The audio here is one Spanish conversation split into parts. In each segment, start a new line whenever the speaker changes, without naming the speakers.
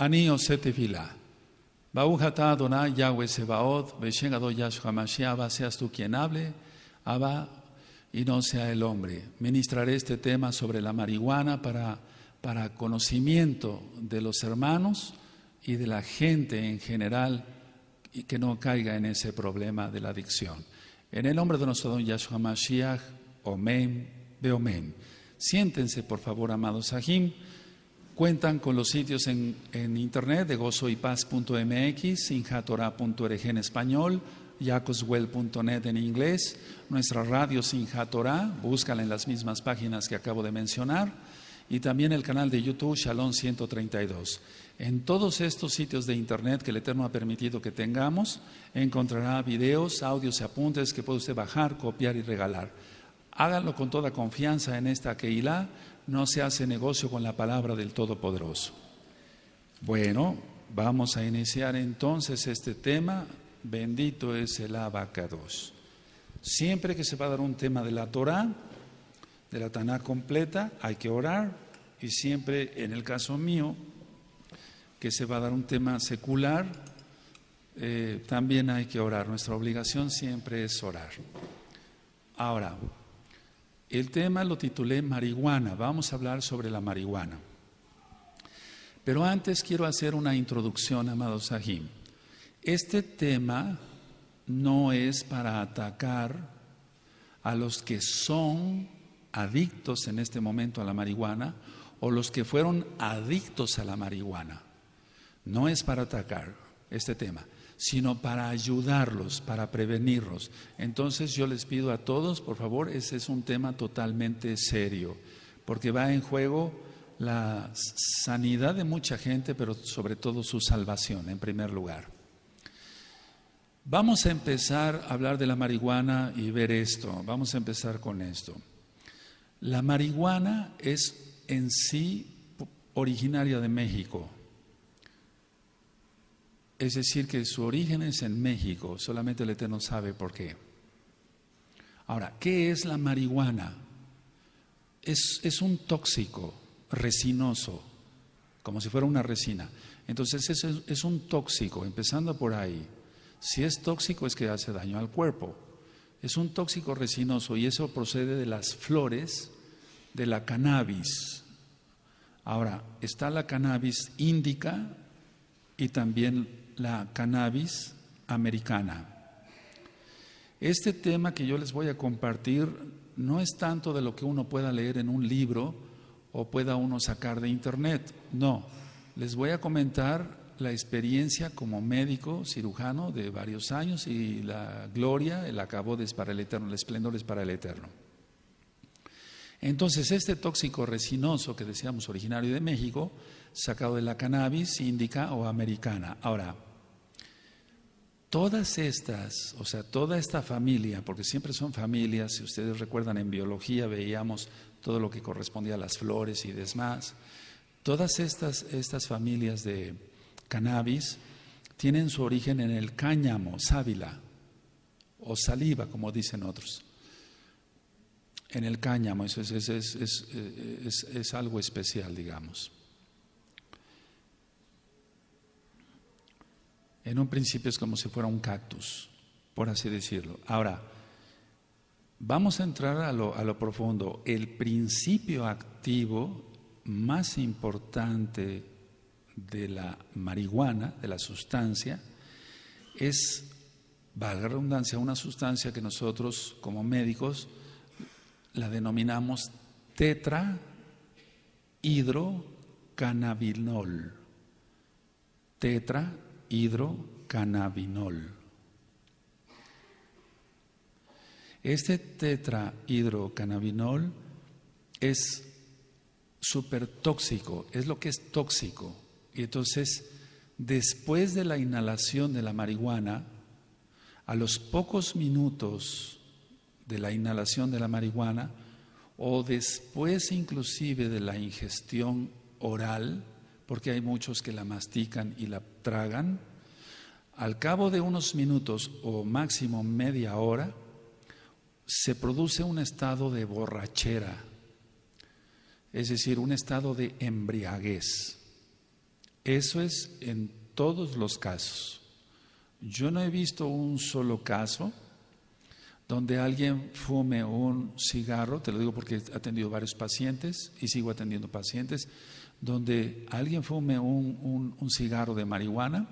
Ani Osetefila. Bauhata Adonai Yahweh Sebaot, Beshen Adon Yahshua Mashiach, Abba, seas tú quien hable, Abba, y no sea el hombre. Ministraré este tema sobre la marihuana para conocimiento de los hermanos y de la gente en general, y que no caiga en ese problema de la adicción. En el nombre de nuestro don Yahshua Mashiach, Omen, Beomen. Siéntense, por favor, amados Sahim. Cuentan con los sitios en internet de gozoypaz.mx, sinjatorah.org en español, yacoswell.net en inglés, nuestra radio Sinjatorah, búscala en las mismas páginas que acabo de mencionar, y también el canal de YouTube Shalom 132. En todos estos sitios de internet que el Eterno ha permitido que tengamos, encontrará videos, audios y apuntes que puede usted bajar, copiar y regalar. Háganlo con toda confianza en esta Keilah. No se hace negocio con la palabra del Todopoderoso. Bueno, vamos a iniciar entonces este tema. Bendito es el Abacados. Siempre que se va a dar un tema de la Torah, de la Tanaj completa, hay que orar. Y siempre, en el caso mío, que se va a dar un tema secular, también hay que orar. Nuestra obligación siempre es orar. Ahora, el tema lo titulé marihuana. Vamos a hablar sobre la marihuana. Pero antes quiero hacer una introducción, amados Sahim. Este tema no es para atacar a los que son adictos en este momento a la marihuana o los que fueron adictos a la marihuana. No es para atacar este tema, sino para ayudarlos, para prevenirlos. Entonces yo les pido a todos, por favor, ese es un tema totalmente serio, porque va en juego la sanidad de mucha gente, pero sobre todo su salvación en primer lugar. Vamos a empezar a hablar de la marihuana y ver esto. Vamos a empezar con esto. La marihuana es en sí originaria de México. Es decir, que su origen es en México, solamente el Eterno sabe por qué. Ahora, ¿qué es la marihuana? Es un tóxico resinoso, como si fuera una resina. Entonces es un tóxico, empezando por ahí. Si es tóxico es que hace daño al cuerpo. Es un tóxico resinoso y eso procede de las flores de la cannabis. Ahora, está la cannabis índica y también la cannabis americana. Este tema que yo les voy a compartir no es tanto de lo que uno pueda leer en un libro o pueda uno sacar de internet. No, les voy a comentar la experiencia como médico cirujano de varios años y la gloria, el acabó es para el Eterno, el esplendor es para el Eterno. Entonces, este tóxico resinoso que decíamos originario de México, sacado de la cannabis índica o americana. Ahora, todas estas, o sea, toda esta familia, porque siempre son familias, si ustedes recuerdan en biología veíamos todo lo que correspondía a las flores y demás, todas estas familias de cannabis tienen su origen en el cáñamo, sábila o saliva, como dicen otros. En el cáñamo, eso es algo especial, digamos. En un principio es como si fuera un cactus, por así decirlo. Ahora, vamos a entrar a lo profundo. El principio activo más importante de la marihuana, de la sustancia, es, valga la redundancia, una sustancia que nosotros como médicos la denominamos tetrahidrocannabinol. Tetrahidrocannabinol. Este tetrahidrocannabinol es súper tóxico, es lo que es tóxico. Y entonces, después de la inhalación de la marihuana, a los pocos minutos de la inhalación de la marihuana o después inclusive de la ingestión oral, porque hay muchos que la mastican y la tragan, al cabo de unos minutos o máximo media hora, se produce un estado de borrachera, es decir, un estado de embriaguez. Eso es en todos los casos. Yo no he visto un solo caso donde alguien fume un cigarro, te lo digo porque he atendido varios pacientes y sigo atendiendo pacientes, donde alguien fume un cigarro de marihuana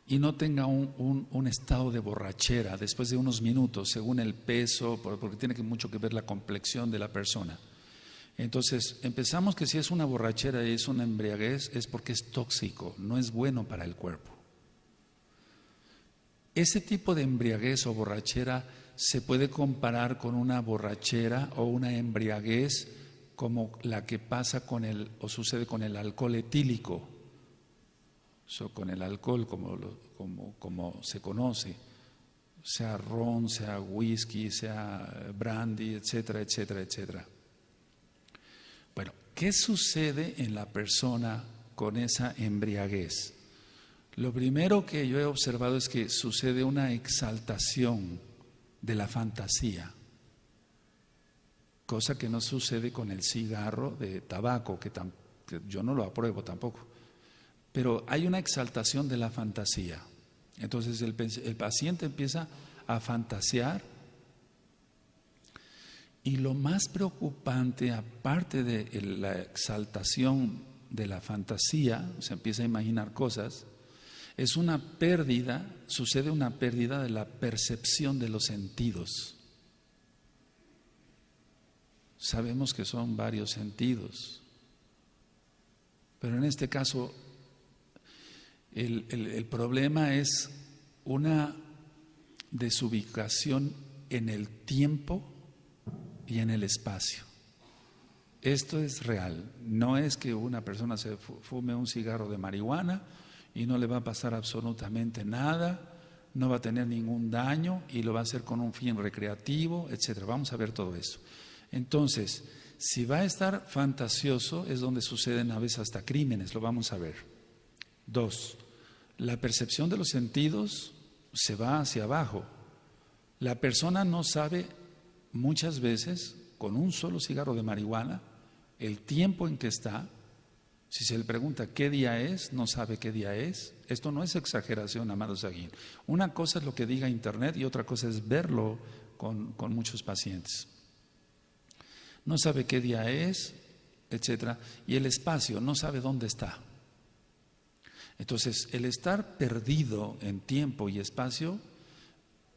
y no tenga un estado de borrachera después de unos minutos, según el peso, porque tiene mucho que ver la complexión de la persona. Entonces, empezamos que si es una borrachera y es una embriaguez, es porque es tóxico, no es bueno para el cuerpo. Ese tipo de embriaguez o borrachera se puede comparar con una borrachera o una embriaguez como la que pasa o sucede con el alcohol etílico, con el alcohol como se conoce, sea ron, sea whisky, sea brandy, etcétera, etcétera, etcétera. Bueno, ¿qué sucede en la persona con esa embriaguez? Lo primero que yo he observado es que sucede una exaltación de la fantasía, cosa que no sucede con el cigarro de tabaco, que yo no lo apruebo tampoco, pero hay una exaltación de la fantasía. Entonces el paciente empieza a fantasear y lo más preocupante, aparte de la exaltación de la fantasía, se empieza a imaginar cosas, es una pérdida, sucede una pérdida de la percepción de los sentidos. Sabemos que son varios sentidos, pero en este caso el problema es una desubicación en el tiempo y en el espacio. Esto es real, no es que una persona se fume un cigarro de marihuana y no le va a pasar absolutamente nada, no va a tener ningún daño y lo va a hacer con un fin recreativo, etcétera. Vamos a ver todo eso. Entonces, si va a estar fantasioso es donde suceden a veces hasta crímenes, lo vamos a ver. 2, la percepción de los sentidos se va hacia abajo. La persona no sabe muchas veces, con un solo cigarro de marihuana, el tiempo en que está. Si se le pregunta qué día es, no sabe qué día es. Esto no es exageración, amados aquí. Una cosa es lo que diga Internet y otra cosa es verlo con muchos pacientes. No sabe qué día es, etcétera. Y el espacio, no sabe dónde está. Entonces, el estar perdido en tiempo y espacio,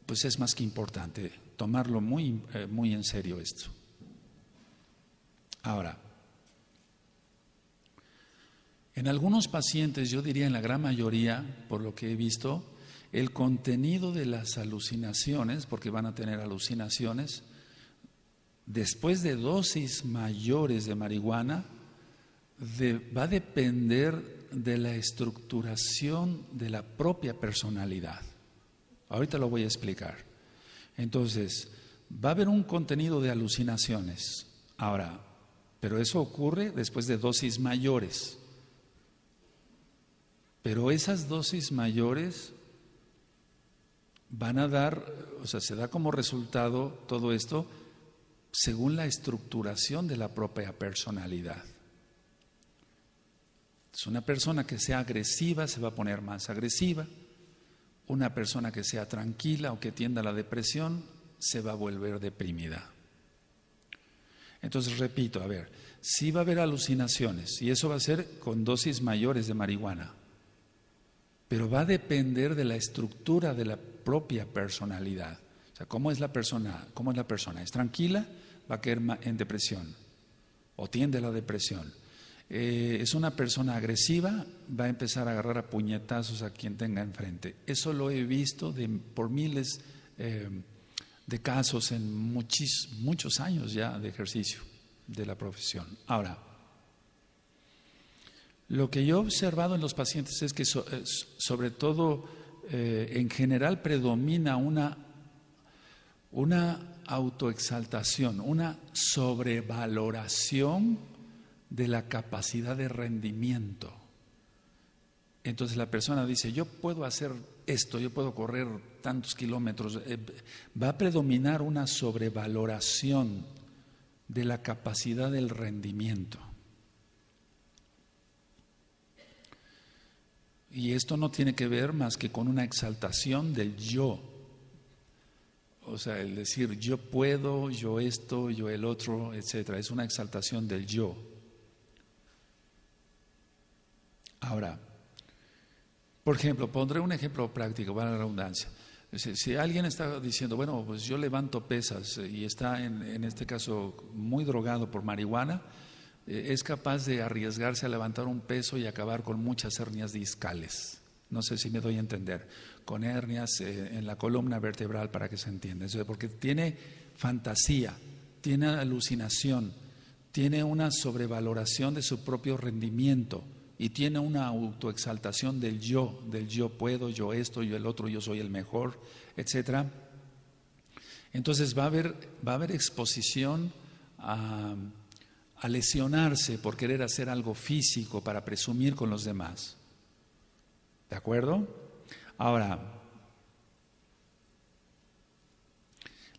pues es más que importante. Tomarlo muy en serio esto. Ahora, en algunos pacientes, yo diría en la gran mayoría, por lo que he visto, el contenido de las alucinaciones, porque van a tener alucinaciones, después de dosis mayores de marihuana, va a depender de la estructuración de la propia personalidad. Ahorita lo voy a explicar. Entonces, va a haber un contenido de alucinaciones. Ahora, pero eso ocurre después de dosis mayores. Pero esas dosis mayores van a dar, o sea, se da como resultado todo esto según la estructuración de la propia personalidad. Es una persona que sea agresiva, se va a poner más agresiva. Una persona que sea tranquila o que tienda a la depresión, se va a volver deprimida. Entonces, repito, a ver, sí va a haber alucinaciones y eso va a ser con dosis mayores de marihuana. Pero va a depender de la estructura de la propia personalidad. O sea, ¿cómo es la persona? ¿Cómo es la persona? ¿Es tranquila? Va a caer en depresión o tiende a la depresión. Es una persona agresiva, va a empezar a agarrar a puñetazos a quien tenga enfrente. Eso lo he visto por miles de casos en muchos años ya de ejercicio de la profesión. Ahora, lo que yo he observado en los pacientes es que sobre todo en general predomina una autoexaltación, una sobrevaloración de la capacidad de rendimiento. Entonces la persona dice, yo puedo hacer esto, yo puedo correr tantos kilómetros. Va a predominar una sobrevaloración de la capacidad del rendimiento. Y esto no tiene que ver más que con una exaltación del yo. O sea, el decir yo puedo, yo esto, yo el otro, etcétera. Es una exaltación del yo. Ahora, por ejemplo, pondré un ejemplo práctico, para la redundancia. Si alguien está diciendo, bueno, pues yo levanto pesas y está en este caso muy drogado por marihuana, es capaz de arriesgarse a levantar un peso y acabar con muchas hernias discales. No sé si me doy a entender, con hernias en la columna vertebral, para que se entienda. Porque tiene fantasía, tiene alucinación, tiene una sobrevaloración de su propio rendimiento y tiene una autoexaltación del yo puedo, yo esto, yo el otro, yo soy el mejor, etcétera. Entonces va a haber exposición a lesionarse por querer hacer algo físico para presumir con los demás. ¿De acuerdo? Ahora,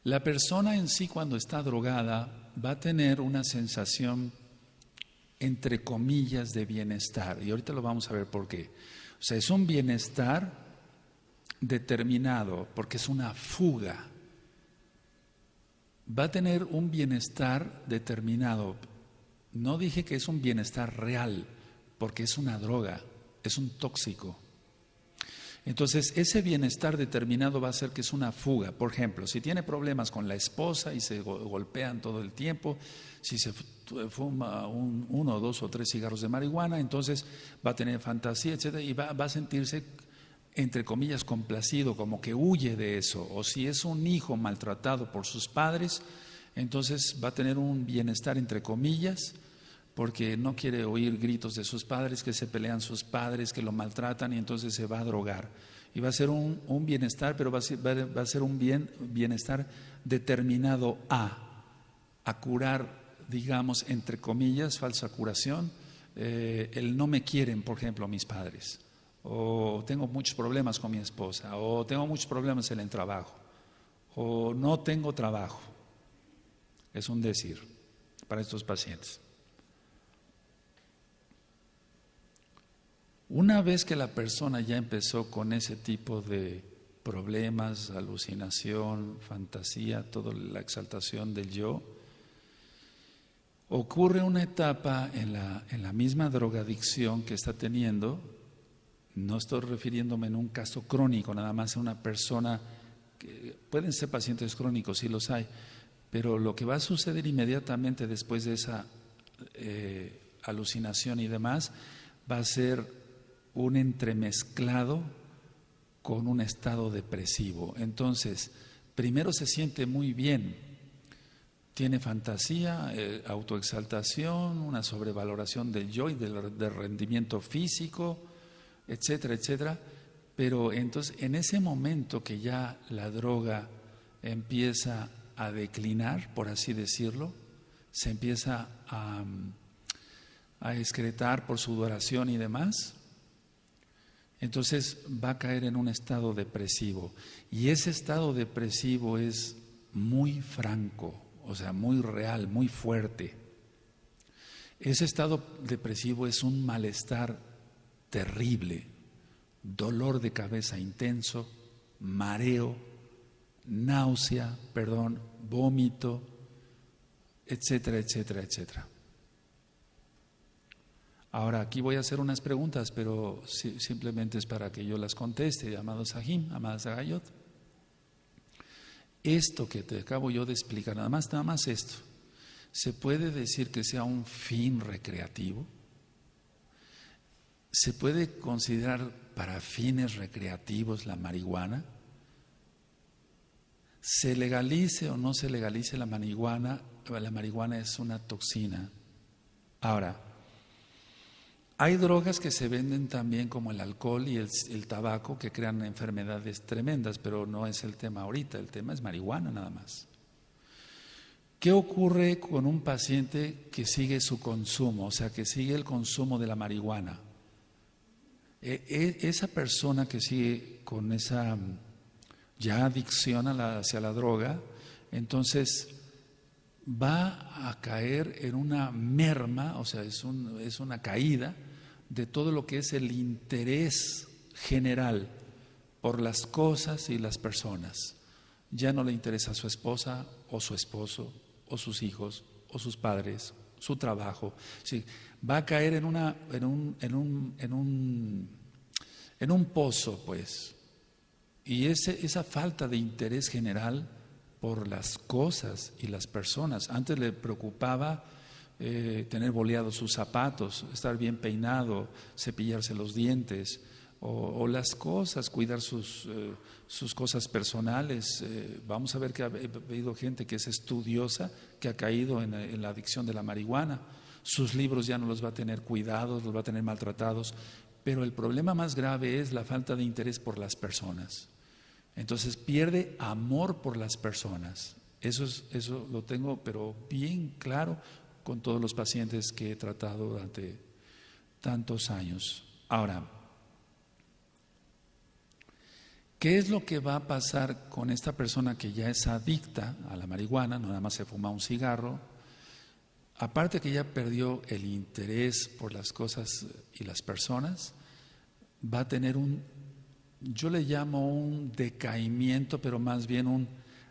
la persona en sí cuando está drogada va a tener una sensación entre comillas de bienestar, y ahorita lo vamos a ver por qué. O sea, es un bienestar determinado porque es una fuga. Va a tener un bienestar determinado. No dije que es un bienestar real, porque es una droga, es un tóxico. Entonces, ese bienestar determinado va a ser que es una fuga. Por ejemplo, si tiene problemas con la esposa y se golpean todo el tiempo, si se fuma 1, 2 o 3 cigarros de marihuana, entonces va a tener fantasía, etcétera, y va a sentirse, entre comillas, complacido, como que huye de eso. O si es un hijo maltratado por sus padres, entonces va a tener un bienestar, entre comillas, porque no quiere oír gritos de sus padres, que se pelean sus padres, que lo maltratan, y entonces se va a drogar. Y va a ser un bienestar, pero va a ser un bienestar determinado a curar, digamos, entre comillas, falsa curación, el no me quieren, por ejemplo, mis padres, o tengo muchos problemas con mi esposa, o tengo muchos problemas en el trabajo, o no tengo trabajo. Es un decir para estos pacientes. Una vez que la persona ya empezó con ese tipo de problemas, alucinación, fantasía, toda la exaltación del yo, ocurre una etapa en la misma drogadicción que está teniendo. No estoy refiriéndome en un caso crónico, nada más a una persona, que pueden ser pacientes crónicos, sí los hay, pero lo que va a suceder inmediatamente después de esa alucinación y demás, va a ser un entremezclado con un estado depresivo. Entonces, primero se siente muy bien, tiene fantasía, autoexaltación, una sobrevaloración del yo y del rendimiento físico, etcétera, etcétera. Pero entonces, en ese momento que ya la droga empieza a declinar, por así decirlo, se empieza a excretar por sudoración y demás, entonces va a caer en un estado depresivo. Y ese estado depresivo es muy franco, o sea, muy real, muy fuerte. Ese estado depresivo es un malestar terrible, dolor de cabeza intenso, mareo, náusea, vómito, etcétera, etcétera, etcétera. Ahora, aquí voy a hacer unas preguntas, pero simplemente es para que yo las conteste, amado Sahim, amada Sagayot. Esto que te acabo yo de explicar, nada más esto, ¿se puede decir que sea un fin recreativo? ¿Se puede considerar para fines recreativos la marihuana? ¿Se legalice o no se legalice la marihuana es una toxina. Ahora, hay drogas que se venden también como el alcohol y el tabaco que crean enfermedades tremendas, pero no es el tema ahorita, el tema es marihuana nada más. ¿Qué ocurre con un paciente que sigue su consumo, o sea, que sigue el consumo de la marihuana? Esa persona que sigue con esa ya adicción hacia la droga, entonces va a caer en una merma, o sea, es una caída, de todo lo que es el interés general por las cosas y las personas. Ya no le interesa a su esposa o su esposo o sus hijos o sus padres, su trabajo. Sí, va a caer en un pozo, pues. Y esa falta de interés general por las cosas y las personas. Antes le preocupaba tener boleados sus zapatos, estar bien peinado, cepillarse los dientes, o las cosas, cuidar sus cosas personales. Vamos a ver que ha habido gente que es estudiosa, que ha caído en la adicción de la marihuana. Sus libros ya no los va a tener cuidados, los va a tener maltratados. Pero el problema más grave es la falta de interés por las personas. Entonces pierde amor por las personas. Eso lo tengo, pero bien claro con todos los pacientes que he tratado durante tantos años. Ahora, ¿qué es lo que va a pasar con esta persona que ya es adicta a la marihuana? No nada más se fuma un cigarro. Aparte que ya perdió el interés por las cosas y las personas, va a tener yo le llamo un decaimiento, pero más bien un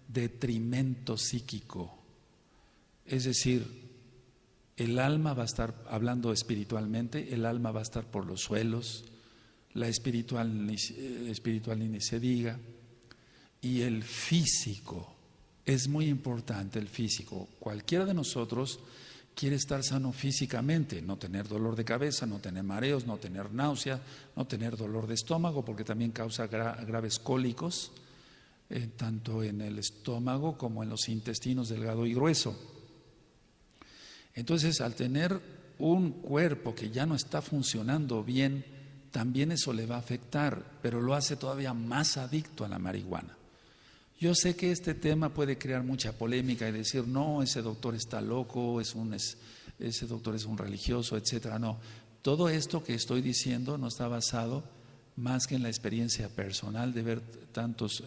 detrimento psíquico. Es decir, el alma va a estar, hablando espiritualmente, el alma va a estar por los suelos, la espiritual ni se diga, y el físico, es muy importante el físico. Cualquiera de nosotros quiere estar sano físicamente, no tener dolor de cabeza, no tener mareos, no tener náusea, no tener dolor de estómago, porque también causa graves cólicos, tanto en el estómago como en los intestinos delgado y grueso. Entonces, al tener un cuerpo que ya no está funcionando bien, también eso le va a afectar, pero lo hace todavía más adicto a la marihuana. Yo sé que este tema puede crear mucha polémica y decir, no, ese doctor está loco, ese doctor es un religioso, etcétera. No, todo esto que estoy diciendo no está basado más que en la experiencia personal de ver tantas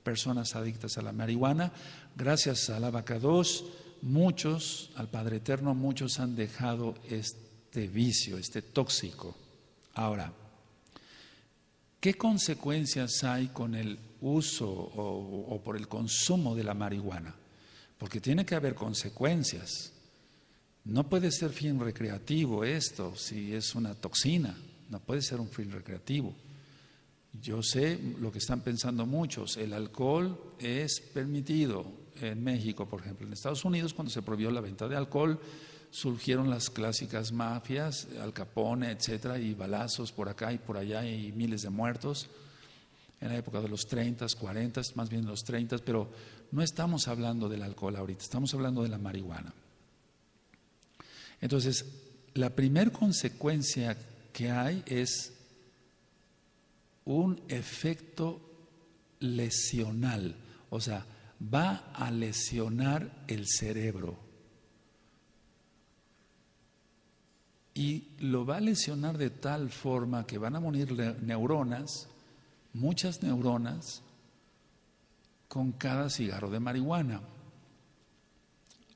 personas adictas a la marihuana. Gracias al Abacados, muchos, al Padre Eterno, muchos han dejado este vicio, este tóxico. Ahora, ¿qué consecuencias hay con el uso o por el consumo de la marihuana? Porque tiene que haber consecuencias. No puede ser fin recreativo esto, si es una toxina, no puede ser un fin recreativo. Yo sé lo que están pensando muchos, el alcohol es permitido en México, por ejemplo. En Estados Unidos, cuando se prohibió la venta de alcohol, surgieron las clásicas mafias, Al Capone, etcétera, y balazos por acá y por allá y miles de muertos en la época de los 30, 40, más bien los 30, pero no estamos hablando del alcohol ahorita, estamos hablando de la marihuana. Entonces, la primera consecuencia que hay es un efecto lesional, o sea, va a lesionar el cerebro. Y lo va a lesionar de tal forma que van a morir neuronas, muchas neuronas, con cada cigarro de marihuana.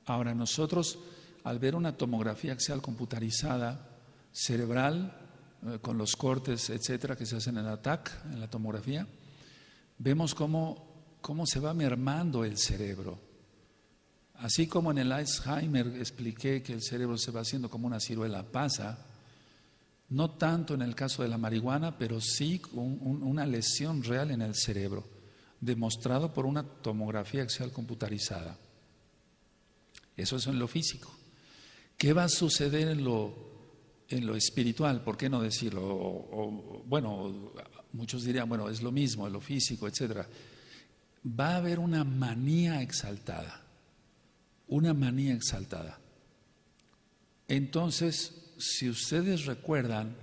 Ahora nosotros, al ver una tomografía axial computarizada cerebral, con los cortes, etcétera, que se hacen en la TAC, en la tomografía, vemos cómo se va mermando el cerebro. Así como en el Alzheimer expliqué que el cerebro se va haciendo como una ciruela pasa, no tanto en el caso de la marihuana, pero sí una lesión real en el cerebro, demostrado por una tomografía axial computarizada. Eso es en lo físico. ¿Qué va a suceder en lo espiritual? ¿Por qué no decirlo? Bueno, muchos dirían, bueno, es lo mismo, en lo físico, etcétera. Va a haber una manía exaltada. Una manía exaltada. Entonces, si ustedes recuerdan,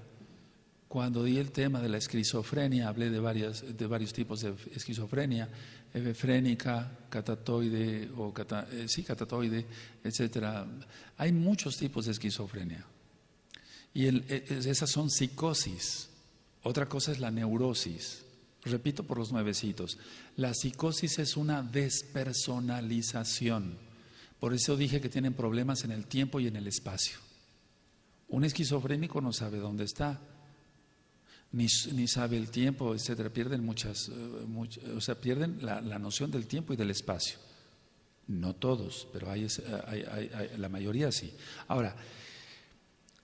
cuando di el tema de la esquizofrenia, hablé de varios tipos de esquizofrenia, hebefrénica, catatoide, catatoide, etcétera. Hay muchos tipos de esquizofrenia. Y esas son psicosis. Otra cosa es la neurosis. Repito por los nuevecitos. La psicosis es una despersonalización. Por eso dije que tienen problemas en el tiempo y en el espacio. Un esquizofrénico no sabe dónde está, ni sabe el tiempo, etcétera. Pierden pierden la noción del tiempo y del espacio. No todos, pero la mayoría sí. Ahora,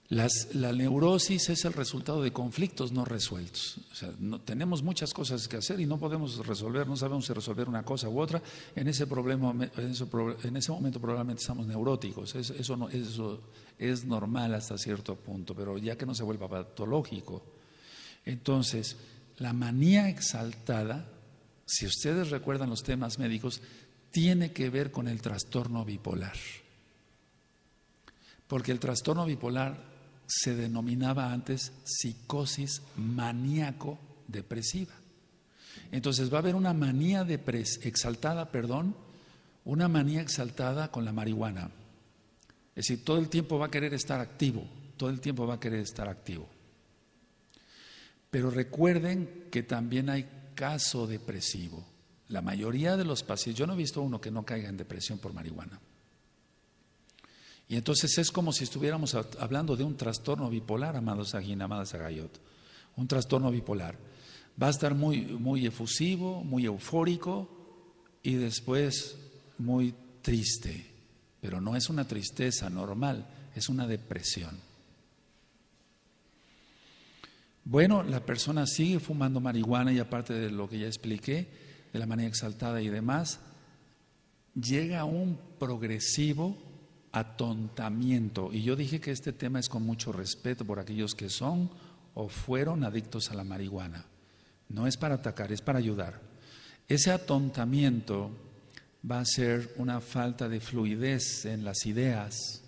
la neurosis es el resultado de conflictos no resueltos. O sea, tenemos muchas cosas que hacer y no podemos resolver, no sabemos si resolver una cosa u otra. En ese momento probablemente estamos neuróticos. Eso es normal hasta cierto punto, pero ya que no se vuelva patológico. Entonces, la manía exaltada, si ustedes recuerdan los temas médicos, tiene que ver con el trastorno bipolar. Porque el trastorno bipolar se denominaba antes psicosis maníaco-depresiva. Entonces va a haber una manía una manía exaltada con la marihuana. Es decir, todo el tiempo va a querer estar activo, Pero recuerden que también hay caso depresivo. La mayoría de los pacientes, yo no he visto uno que no caiga en depresión por marihuana. Y entonces es como si estuviéramos hablando de un trastorno bipolar, amados Sajín, amadas Sagayot. Un trastorno bipolar. Va a estar muy efusivo, muy eufórico y después muy triste. Pero no es una tristeza normal, es una depresión. Bueno, la persona sigue fumando marihuana y aparte de lo que ya expliqué, de la manía exaltada y demás, llega a un progresivo atontamiento. Y yo dije que este tema es con mucho respeto por aquellos que son o fueron adictos a la marihuana. No es para atacar, es para ayudar. Ese atontamiento va a ser una falta de fluidez en las ideas,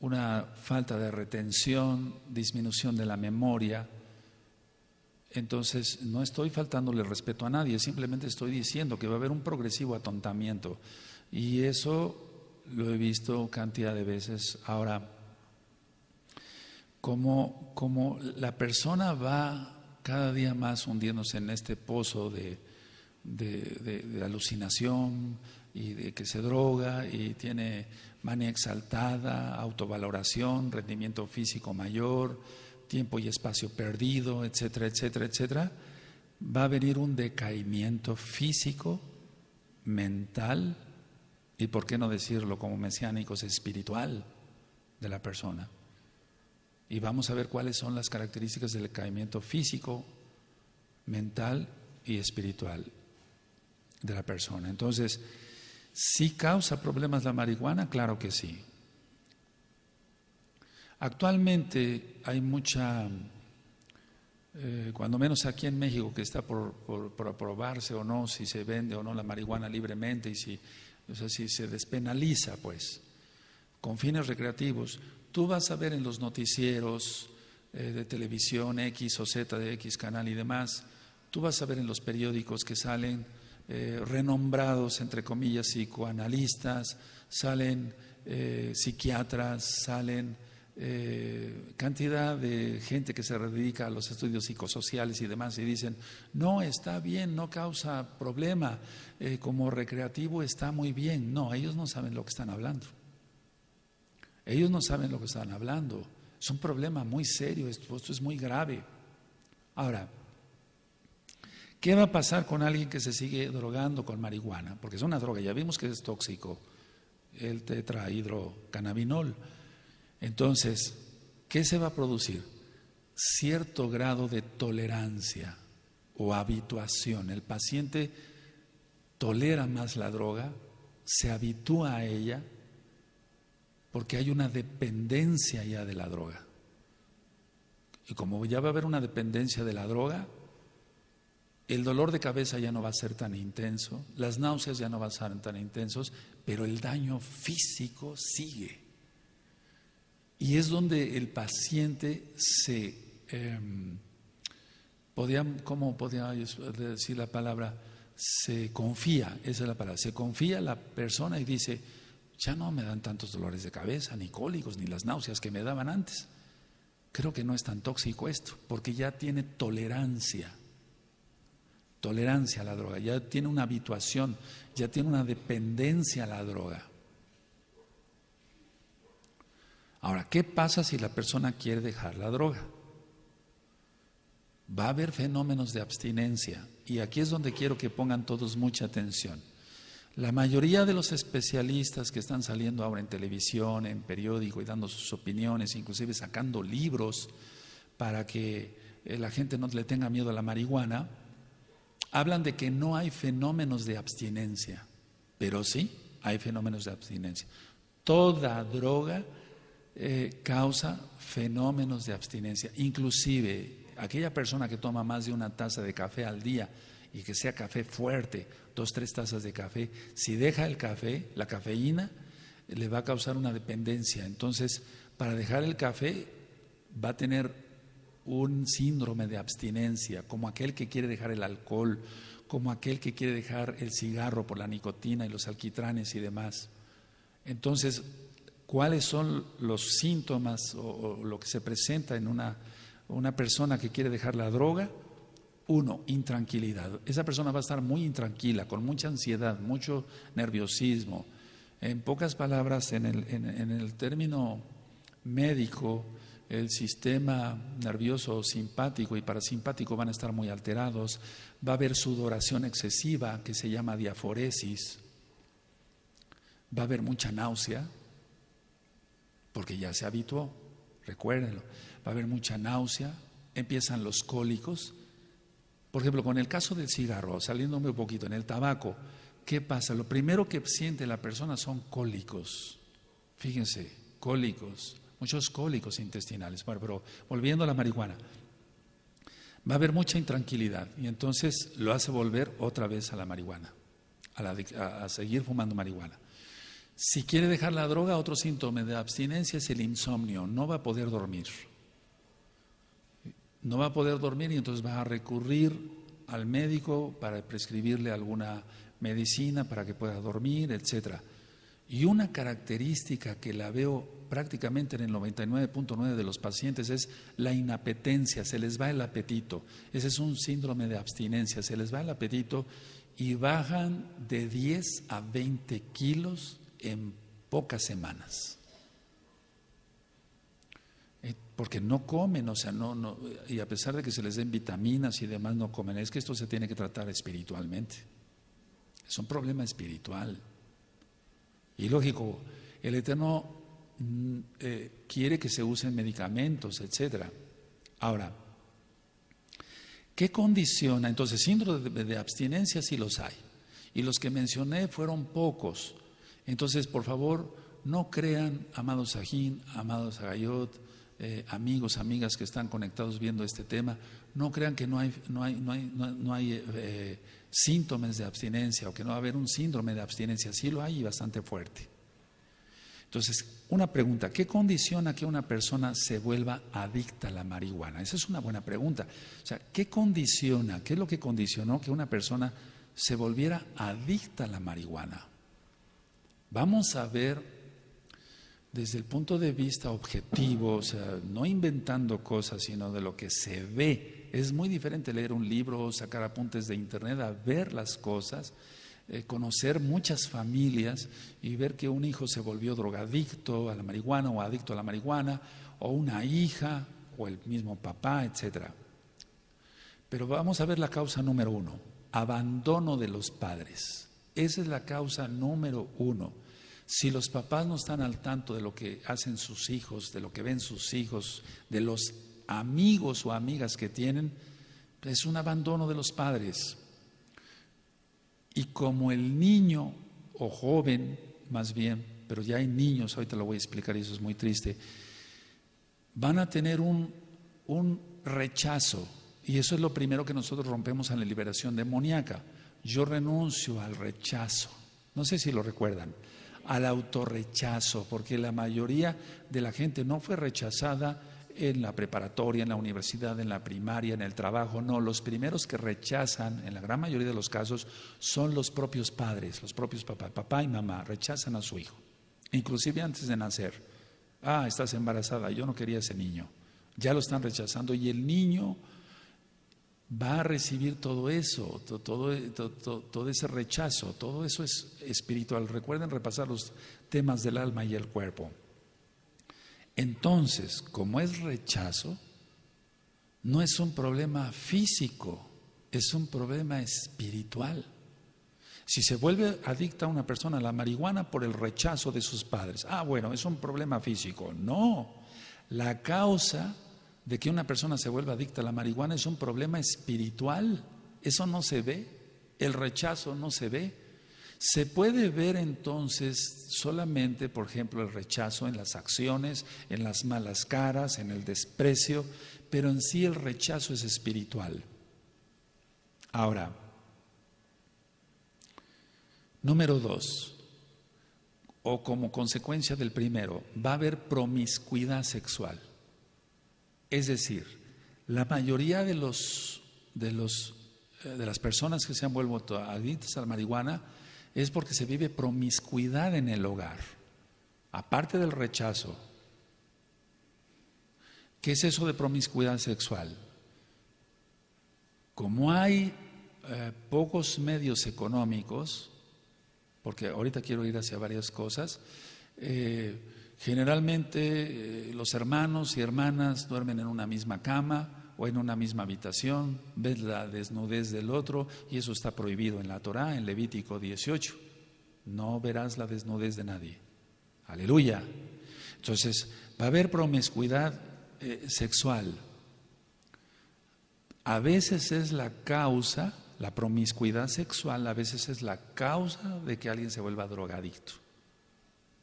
una falta de retención, disminución de la memoria. Entonces, no estoy faltándole respeto a nadie, simplemente estoy diciendo que va a haber un progresivo atontamiento. Y eso lo he visto cantidad de veces. Ahora, como la persona va cada día más hundiéndose en este pozo de alucinación y de que se droga y tiene manía exaltada, autovaloración, rendimiento físico mayor, tiempo y espacio perdido, etcétera, etcétera, etcétera, va a venir un decaimiento físico, mental y, por qué no decirlo como mesiánicos, espiritual de la persona. Y vamos a ver cuáles son las características del decaimiento físico, mental y espiritual de la persona. Entonces, ¿sí causa problemas la marihuana? Claro que sí. Actualmente hay mucha, cuando menos aquí en México, que está por aprobarse o no, si se vende o no la marihuana libremente y si se despenaliza, pues, con fines recreativos. Tú vas a ver en los noticieros de televisión X o Z de X canal y demás, tú vas a ver en los periódicos que salen renombrados, entre comillas, psicoanalistas, salen psiquiatras, salen cantidad de gente que se dedica a los estudios psicosociales y demás y dicen, no, está bien, no causa problema, como recreativo está muy bien. No, ellos no saben lo que están hablando. Ellos no saben lo que están hablando. Es un problema muy serio, esto es muy grave. Ahora, ¿qué va a pasar con alguien que se sigue drogando con marihuana? Porque es una droga, ya vimos que es tóxico, el tetrahidrocannabinol. Entonces, ¿qué se va a producir? Cierto grado de tolerancia o habituación. El paciente tolera más la droga, se habitúa a ella, porque hay una dependencia ya de la droga. Y como ya va a haber una dependencia de la droga, el dolor de cabeza ya no va a ser tan intenso, las náuseas ya no van a ser tan intensos, pero el daño físico sigue. Y es donde el paciente ¿cómo podría decir la palabra? Se confía, esa es la palabra, se confía la persona y dice, ya no me dan tantos dolores de cabeza, ni cólicos, ni las náuseas que me daban antes. Creo que no es tan tóxico esto, porque ya tiene tolerancia a la droga, ya tiene una habituación, ya tiene una dependencia a la droga. Ahora, ¿qué pasa si la persona quiere dejar la droga? Va a haber fenómenos de abstinencia y aquí es donde quiero que pongan todos mucha atención. La mayoría de los especialistas que están saliendo ahora en televisión, en periódico y dando sus opiniones, inclusive sacando libros para que la gente no le tenga miedo a la marihuana, hablan de que no hay fenómenos de abstinencia, pero sí hay fenómenos de abstinencia. Toda droga causa fenómenos de abstinencia, inclusive aquella persona que toma más de una taza de café al día y que sea café fuerte, 2, 3 tazas de café, si deja el café, la cafeína le va a causar una dependencia. Entonces, para dejar el café va a tener un síndrome de abstinencia, como aquel que quiere dejar el alcohol, como aquel que quiere dejar el cigarro por la nicotina y los alquitranes y demás. Entonces, ¿cuáles son los síntomas o lo que se presenta en una persona que quiere dejar la droga? 1, intranquilidad. Esa persona va a estar muy intranquila, con mucha ansiedad, mucho nerviosismo. En pocas palabras, en el término médico, el sistema nervioso simpático y parasimpático van a estar muy alterados. Va a haber sudoración excesiva, que se llama diaforesis. Va a haber mucha náusea, porque ya se habituó, recuérdenlo. Va a haber mucha náusea, empiezan los cólicos. Por ejemplo, con el caso del cigarro, saliéndome un poquito, en el tabaco, ¿qué pasa? Lo primero que siente la persona son cólicos. Fíjense, cólicos, muchos cólicos intestinales. Bueno, pero volviendo a la marihuana, va a haber mucha intranquilidad y entonces lo hace volver otra vez a la marihuana, a seguir fumando marihuana. Si quiere dejar la droga, otro síntoma de abstinencia es el insomnio, no va a poder dormir. No va a poder dormir y entonces va a recurrir al médico para prescribirle alguna medicina para que pueda dormir, etc. Y una característica que la veo prácticamente en el 99.9 de los pacientes es la inapetencia, se les va el apetito. Ese es un síndrome de abstinencia, se les va el apetito y bajan de 10 a 20 kilos en pocas semanas. Porque no comen, o sea, no, y a pesar de que se les den vitaminas y demás, no comen. Es que esto se tiene que tratar espiritualmente. Es un problema espiritual. Y lógico, el Eterno quiere que se usen medicamentos, etcétera. Ahora, ¿qué condiciona? Entonces, síndrome de abstinencia sí los hay. Y los que mencioné fueron pocos. Entonces, por favor, no crean, amados Sajín, amados Agayot, amigos, amigas que están conectados viendo este tema, no crean que no hay síntomas de abstinencia o que no va a haber un síndrome de abstinencia. Sí lo hay y bastante fuerte. Entonces, una pregunta, ¿qué condiciona que una persona se vuelva adicta a la marihuana? Esa es una buena pregunta. O sea, ¿qué condiciona? ¿Qué es lo que condicionó que una persona se volviera adicta a la marihuana? Vamos a ver desde el punto de vista objetivo, o sea, no inventando cosas, sino de lo que se ve. Es muy diferente leer un libro, sacar apuntes de internet, a ver las cosas, conocer muchas familias y ver que un hijo se volvió drogadicto a la marihuana o adicto a la marihuana, o una hija, o el mismo papá, etcétera. Pero vamos a ver la causa número 1, abandono de los padres. Esa es la causa número 1. Si los papás no están al tanto de lo que hacen sus hijos, de lo que ven sus hijos, de los amigos o amigas que tienen, es un abandono de los padres. Y como el niño o joven, más bien, pero ya hay niños, ahorita lo voy a explicar y eso es muy triste, van a tener un rechazo. Y eso es lo primero que nosotros rompemos en la liberación demoníaca. Yo renuncio al rechazo. No sé si lo recuerdan. Al autorrechazo, porque la mayoría de la gente no fue rechazada en la preparatoria, en la universidad, en la primaria, en el trabajo. No, los primeros que rechazan, en la gran mayoría de los casos, son los propios padres, los propios papás. Papá y mamá rechazan a su hijo, inclusive antes de nacer. Estás embarazada, yo no quería ese niño. Ya lo están rechazando y el niño va a recibir todo eso, todo ese rechazo, todo eso es espiritual. Recuerden repasar los temas del alma y el cuerpo. Entonces, como es rechazo, no es un problema físico, es un problema espiritual. Si se vuelve adicta una persona a la marihuana por el rechazo de sus padres, bueno, es un problema físico. No, la causa de que una persona se vuelva adicta a la marihuana es un problema espiritual. Eso no se ve, el rechazo no se ve. Se puede ver entonces solamente, por ejemplo, el rechazo en las acciones, en las malas caras, en el desprecio, pero en sí el rechazo es espiritual. Ahora, número 2, o como consecuencia del primero, va a haber promiscuidad sexual. Es decir, la mayoría de las personas que se han vuelto adictas a la marihuana es porque se vive promiscuidad en el hogar, aparte del rechazo. ¿Qué es eso de promiscuidad sexual? Como hay pocos medios económicos, porque ahorita quiero ir hacia varias cosas, generalmente los hermanos y hermanas duermen en una misma cama o en una misma habitación, ves la desnudez del otro y eso está prohibido en la Torá, en Levítico 18. No verás la desnudez de nadie. Aleluya. Entonces, va a haber promiscuidad sexual. A veces es la causa, la promiscuidad sexual a veces es la causa de que alguien se vuelva drogadicto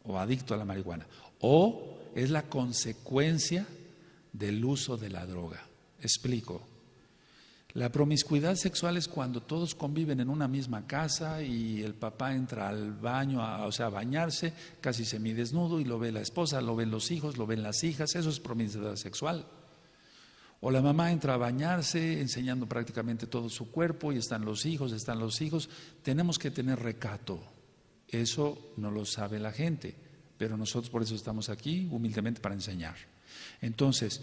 o adicto a la marihuana, o es la consecuencia del uso de la droga. Explico. La promiscuidad sexual es cuando todos conviven en una misma casa y el papá entra al baño, a bañarse, casi semidesnudo, y lo ve la esposa, lo ven los hijos, lo ven las hijas. Eso es promiscuidad sexual. O la mamá entra a bañarse enseñando prácticamente todo su cuerpo y están los hijos. Tenemos que tener recato. Eso no lo sabe la gente, pero nosotros por eso estamos aquí humildemente para enseñar. Entonces,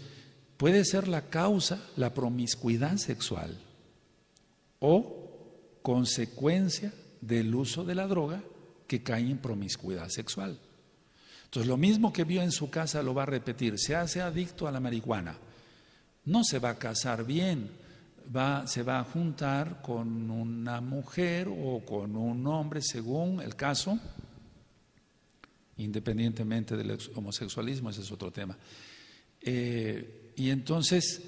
puede ser la causa, la promiscuidad sexual, o consecuencia del uso de la droga que cae en promiscuidad sexual. Entonces, lo mismo que vio en su casa lo va a repetir. Se hace adicto a la marihuana. No se va a casar bien, se va a juntar con una mujer o con un hombre, según el caso, independientemente del homosexualismo, ese es otro tema. Y entonces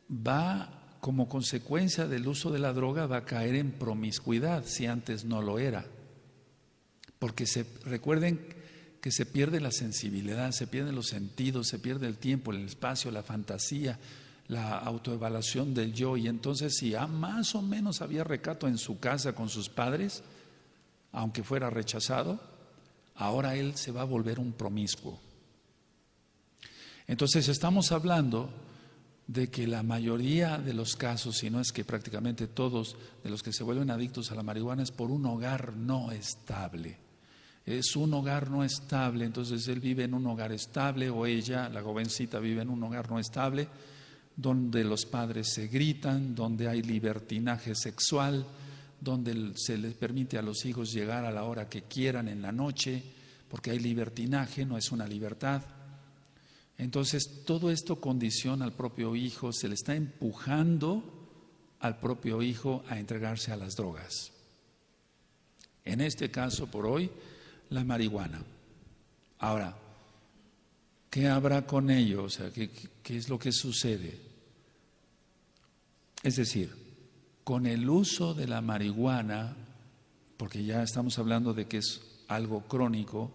va, como consecuencia del uso de la droga, va a caer en promiscuidad si antes no lo era. Porque recuerden que se pierde la sensibilidad, se pierden los sentidos, se pierde el tiempo, el espacio, la fantasía, la autoevaluación del yo. Y entonces si más o menos había recato en su casa con sus padres, aunque fuera rechazado, ahora él se va a volver un promiscuo. Entonces estamos hablando de que la mayoría de los casos, si no es que prácticamente todos de los que se vuelven adictos a la marihuana, es por un hogar no estable. Es un hogar no estable, entonces él vive en un hogar estable, o ella, la jovencita, vive en un hogar no estable, donde los padres se gritan, donde hay libertinaje sexual, donde se les permite a los hijos llegar a la hora que quieran en la noche, porque hay libertinaje, no es una libertad. Entonces, todo esto condiciona al propio hijo, se le está empujando al propio hijo a entregarse a las drogas. En este caso, por hoy, la marihuana. Ahora, ¿qué habrá con ello? O sea, ¿qué es lo que sucede? Es decir, con el uso de la marihuana, porque ya estamos hablando de que es algo crónico,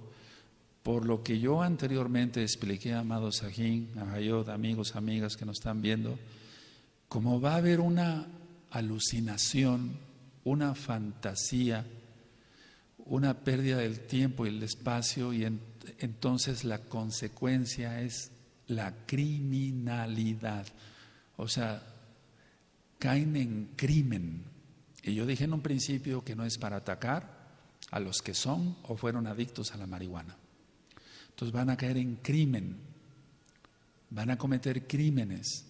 por lo que yo anteriormente expliqué, amado Sajín, Ahayot, amigos, amigas que nos están viendo, como va a haber una alucinación, una fantasía, una pérdida del tiempo y el espacio, y entonces la consecuencia es la criminalidad. O sea, caen en crimen. Y yo dije en un principio que no es para atacar a los que son o fueron adictos a la marihuana. Entonces van a caer en crimen, van a cometer crímenes,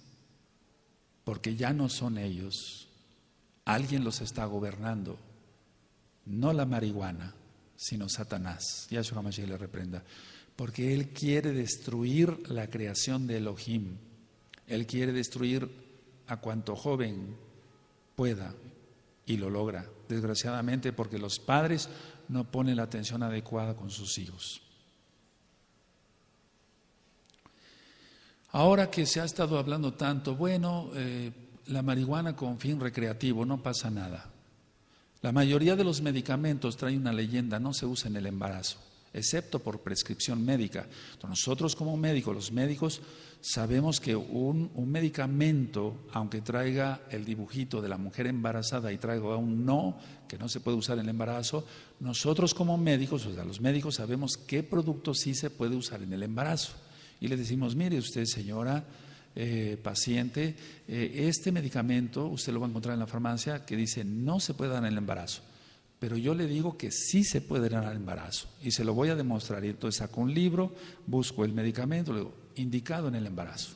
porque ya no son ellos, alguien los está gobernando, no la marihuana, sino Satanás. Yahshua HaMashiach le reprenda. Porque él quiere destruir la creación de Elohim. Él quiere destruir a cuanto joven pueda y lo logra. Desgraciadamente, porque los padres no ponen la atención adecuada con sus hijos. Ahora que se ha estado hablando tanto, bueno, la marihuana con fin recreativo, no pasa nada. La mayoría de los medicamentos trae una leyenda, no se usa en el embarazo, excepto por prescripción médica. Entonces, nosotros como médicos, los médicos, sabemos que un medicamento, aunque traiga el dibujito de la mujer embarazada y traiga un no, que no se puede usar en el embarazo, nosotros como médicos, o sea, los médicos sabemos qué producto sí se puede usar en el embarazo. Y le decimos, mire usted, señora paciente, este medicamento usted lo va a encontrar en la farmacia que dice no se puede dar en el embarazo, pero yo le digo que sí se puede dar en el embarazo y se lo voy a demostrar. Y entonces saco un libro, busco el medicamento, le digo, indicado en el embarazo.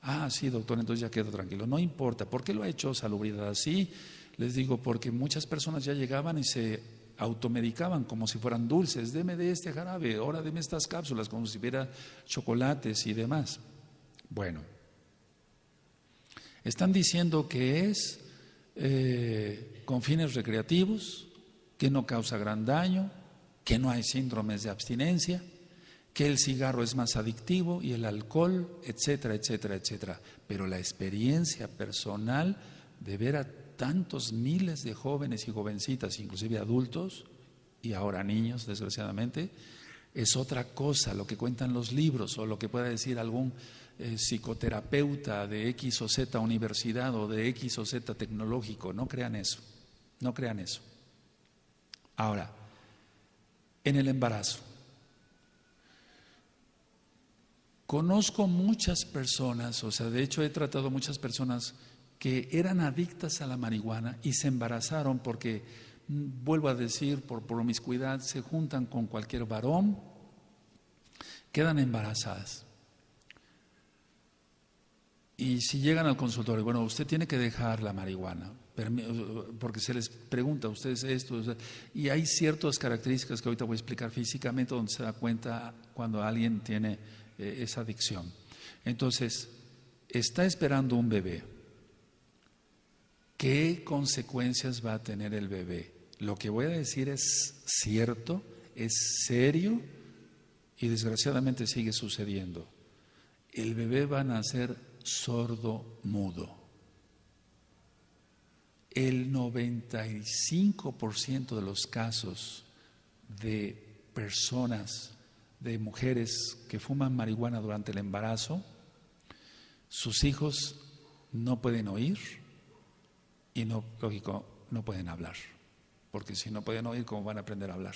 Ah, sí, doctor, entonces ya quedo tranquilo. No importa, ¿por qué lo ha hecho Salubridad así? Les digo, porque muchas personas ya llegaban y se automedicaban como si fueran dulces. Deme de este jarabe, ahora deme estas cápsulas, como si hubiera chocolates y demás. Bueno, están diciendo que es con fines recreativos, que no causa gran daño, que no hay síndromes de abstinencia, que el cigarro es más adictivo y el alcohol, etcétera, etcétera, etcétera. Pero la experiencia personal de ver a tantos miles de jóvenes y jovencitas, inclusive adultos y ahora niños, desgraciadamente, es otra cosa. Lo que cuentan los libros o lo que pueda decir algún psicoterapeuta de X o Z universidad o de X o Z tecnológico, no crean eso, no crean eso. Ahora, en el embarazo, conozco muchas personas, o sea, de hecho he tratado muchas personas que eran adictas a la marihuana y se embarazaron porque, vuelvo a decir, por promiscuidad, se juntan con cualquier varón, quedan embarazadas. Y si llegan al consultorio, bueno, usted tiene que dejar la marihuana, porque se les pregunta a ustedes esto, y hay ciertas características que ahorita voy a explicar físicamente donde se da cuenta cuando alguien tiene esa adicción. Entonces, está esperando un bebé. ¿Qué consecuencias va a tener el bebé? Lo que voy a decir es cierto, es serio y desgraciadamente sigue sucediendo. El bebé va a nacer sordo mudo. El 95% de los casos de personas, de mujeres que fuman marihuana durante el embarazo, sus hijos no pueden oír y no, lógico, no pueden hablar, porque si no pueden oír, ¿cómo van a aprender a hablar?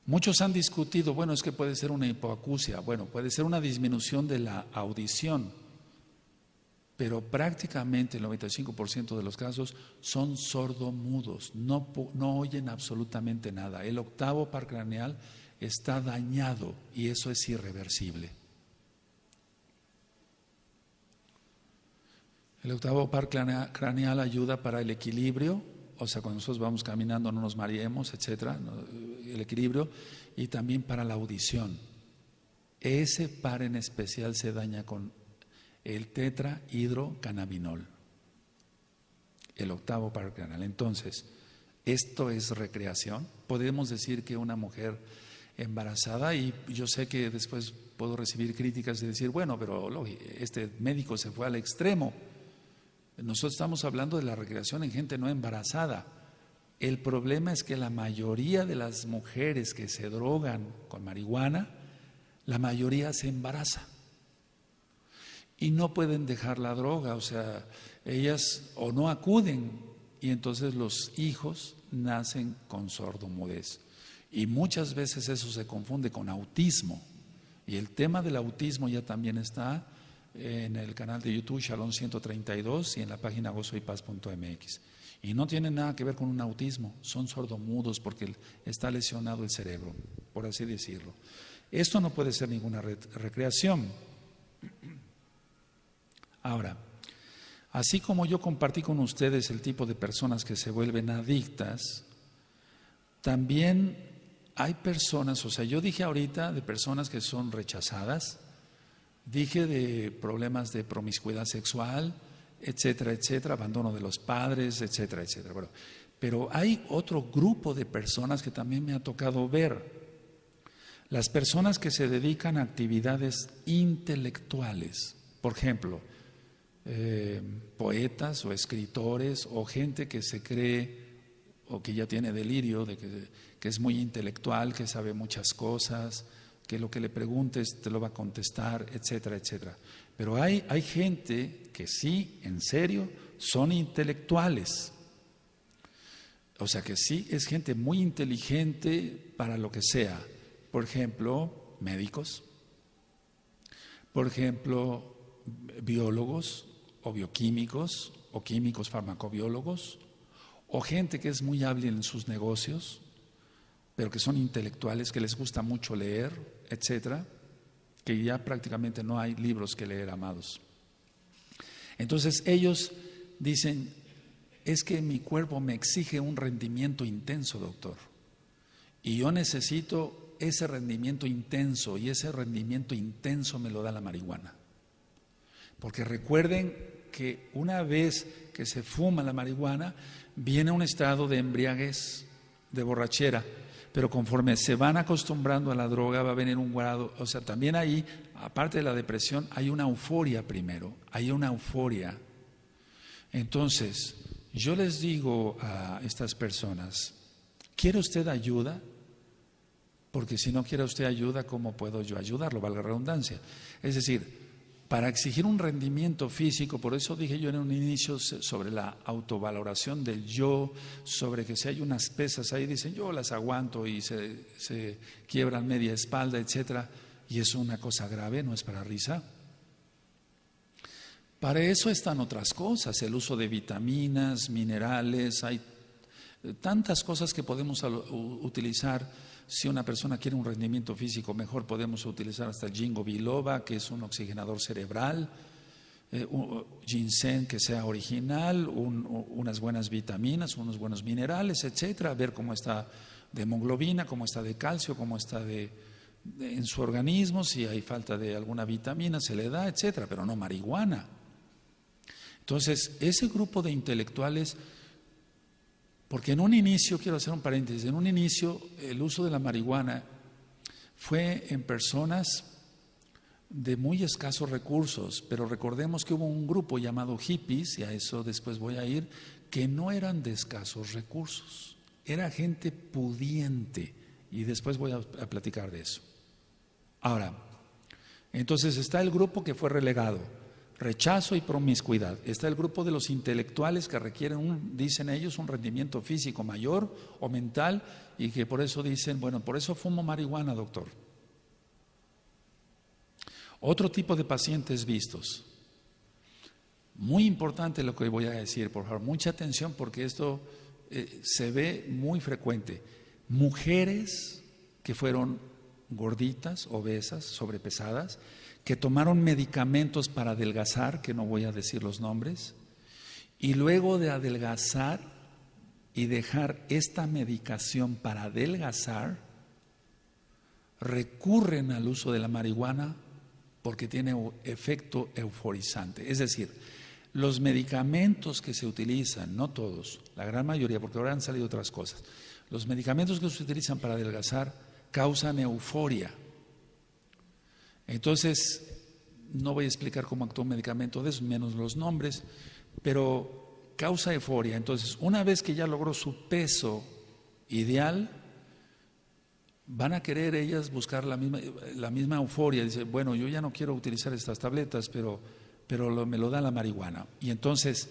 Muchos han discutido, bueno, es que puede ser una hipoacusia, bueno, puede ser una disminución de la audición, pero prácticamente el 95% de los casos son sordomudos, no oyen absolutamente nada. El octavo par craneal está dañado y eso es irreversible. El octavo par craneal ayuda para el equilibrio, o sea, cuando nosotros vamos caminando no nos mareemos, etcétera, el equilibrio, y también para la audición. Ese par en especial se daña con el tetrahidrocannabinol, el octavo par craneal. Entonces, ¿esto es recreación? Podemos decir que una mujer embarazada, y yo sé que después puedo recibir críticas de decir, bueno, pero este médico se fue al extremo. Nosotros estamos hablando de la recreación en gente no embarazada. El problema es que la mayoría de las mujeres que se drogan con marihuana, la mayoría se embaraza y no pueden dejar la droga, o sea, ellas o no acuden y entonces los hijos nacen con sordomudez. Y muchas veces eso se confunde con autismo. Y el tema del autismo ya también está en el canal de YouTube Shalom 132 y en la página gozoypaz.mx. Y no tiene nada que ver con un autismo, son sordomudos porque está lesionado el cerebro, por así decirlo. Esto no puede ser ninguna recreación. Ahora, Así como yo compartí con ustedes el tipo de personas que se vuelven adictas, también hay personas, o sea, yo dije ahorita de personas que son rechazadas, dije de problemas de promiscuidad sexual, etcétera, etcétera, abandono de los padres, etcétera, etcétera. Bueno, pero hay otro grupo de personas que también me ha tocado ver. Las personas que se dedican a actividades intelectuales, por ejemplo, poetas o escritores o gente que se cree o que ya tiene delirio de que es muy intelectual, que sabe muchas cosas, que lo que le preguntes te lo va a contestar, etcétera, etcétera. Pero hay gente que sí, en serio, son intelectuales. O sea que sí, es gente muy inteligente para lo que sea. Por ejemplo, médicos, por ejemplo, biólogos o bioquímicos o químicos farmacobiólogos, o gente que es muy hábil en sus negocios, pero que son intelectuales, que les gusta mucho leer, etcétera, que ya prácticamente no hay libros que leer, amados. Entonces ellos dicen, es que mi cuerpo me exige un rendimiento intenso, doctor, y yo necesito ese rendimiento intenso, y ese rendimiento intenso me lo da la marihuana. Porque recuerden que una vez que se fuma la marihuana, viene un estado de embriaguez, de borrachera, pero conforme se van acostumbrando a la droga va a venir un grado, o sea, también ahí, aparte de la depresión, hay una euforia primero, hay una euforia. Entonces, yo les digo a estas personas, ¿quiere usted ayuda? Porque si no quiere usted ayuda, ¿cómo puedo yo ayudarlo? Valga la redundancia. Es decir, para exigir un rendimiento físico, por eso dije yo en un inicio sobre la autovaloración del yo, sobre que si hay unas pesas ahí, dicen yo las aguanto y se quiebran media espalda, etcétera, y eso es una cosa grave, no es para risa. Para eso están otras cosas, el uso de vitaminas, minerales, hay tantas cosas que podemos utilizar. Si una persona quiere un rendimiento físico mejor, podemos utilizar hasta el ginkgo biloba, que es un oxigenador cerebral, ginseng que sea original, unas buenas vitaminas, unos buenos minerales, etcétera, ver cómo está de hemoglobina, cómo está de calcio, cómo está en su organismo, si hay falta de alguna vitamina se le da, etcétera, pero no marihuana. Entonces, ese grupo de intelectuales, porque en un inicio, quiero hacer un paréntesis, en un inicio el uso de la marihuana fue en personas de muy escasos recursos, pero recordemos que hubo un grupo llamado hippies, y a eso después voy a ir, que no eran de escasos recursos, era gente pudiente, y después voy a platicar de eso. Ahora, entonces está el grupo que fue relegado, rechazo y promiscuidad. Está el grupo de los intelectuales que requieren, dicen ellos, un rendimiento físico mayor o mental, y que por eso dicen, bueno, por eso fumo marihuana, doctor. Otro tipo de pacientes vistos. Muy importante lo que voy a decir, por favor, mucha atención porque esto se ve muy frecuente. Mujeres que fueron gorditas, obesas, sobrepesadas, que tomaron medicamentos para adelgazar, que no voy a decir los nombres, y luego de adelgazar y dejar esta medicación para adelgazar, recurren al uso de la marihuana porque tiene efecto euforizante. Es decir, los medicamentos que se utilizan, no todos, la gran mayoría, porque ahora han salido otras cosas, los medicamentos que se utilizan para adelgazar causan euforia. Entonces, no voy a explicar cómo actúa un medicamento de eso, menos los nombres, pero causa euforia. Entonces, una vez que ya logró su peso ideal, van a querer ellas buscar la misma euforia. Dice, bueno, yo ya no quiero utilizar estas tabletas, pero me lo da la marihuana. Y entonces,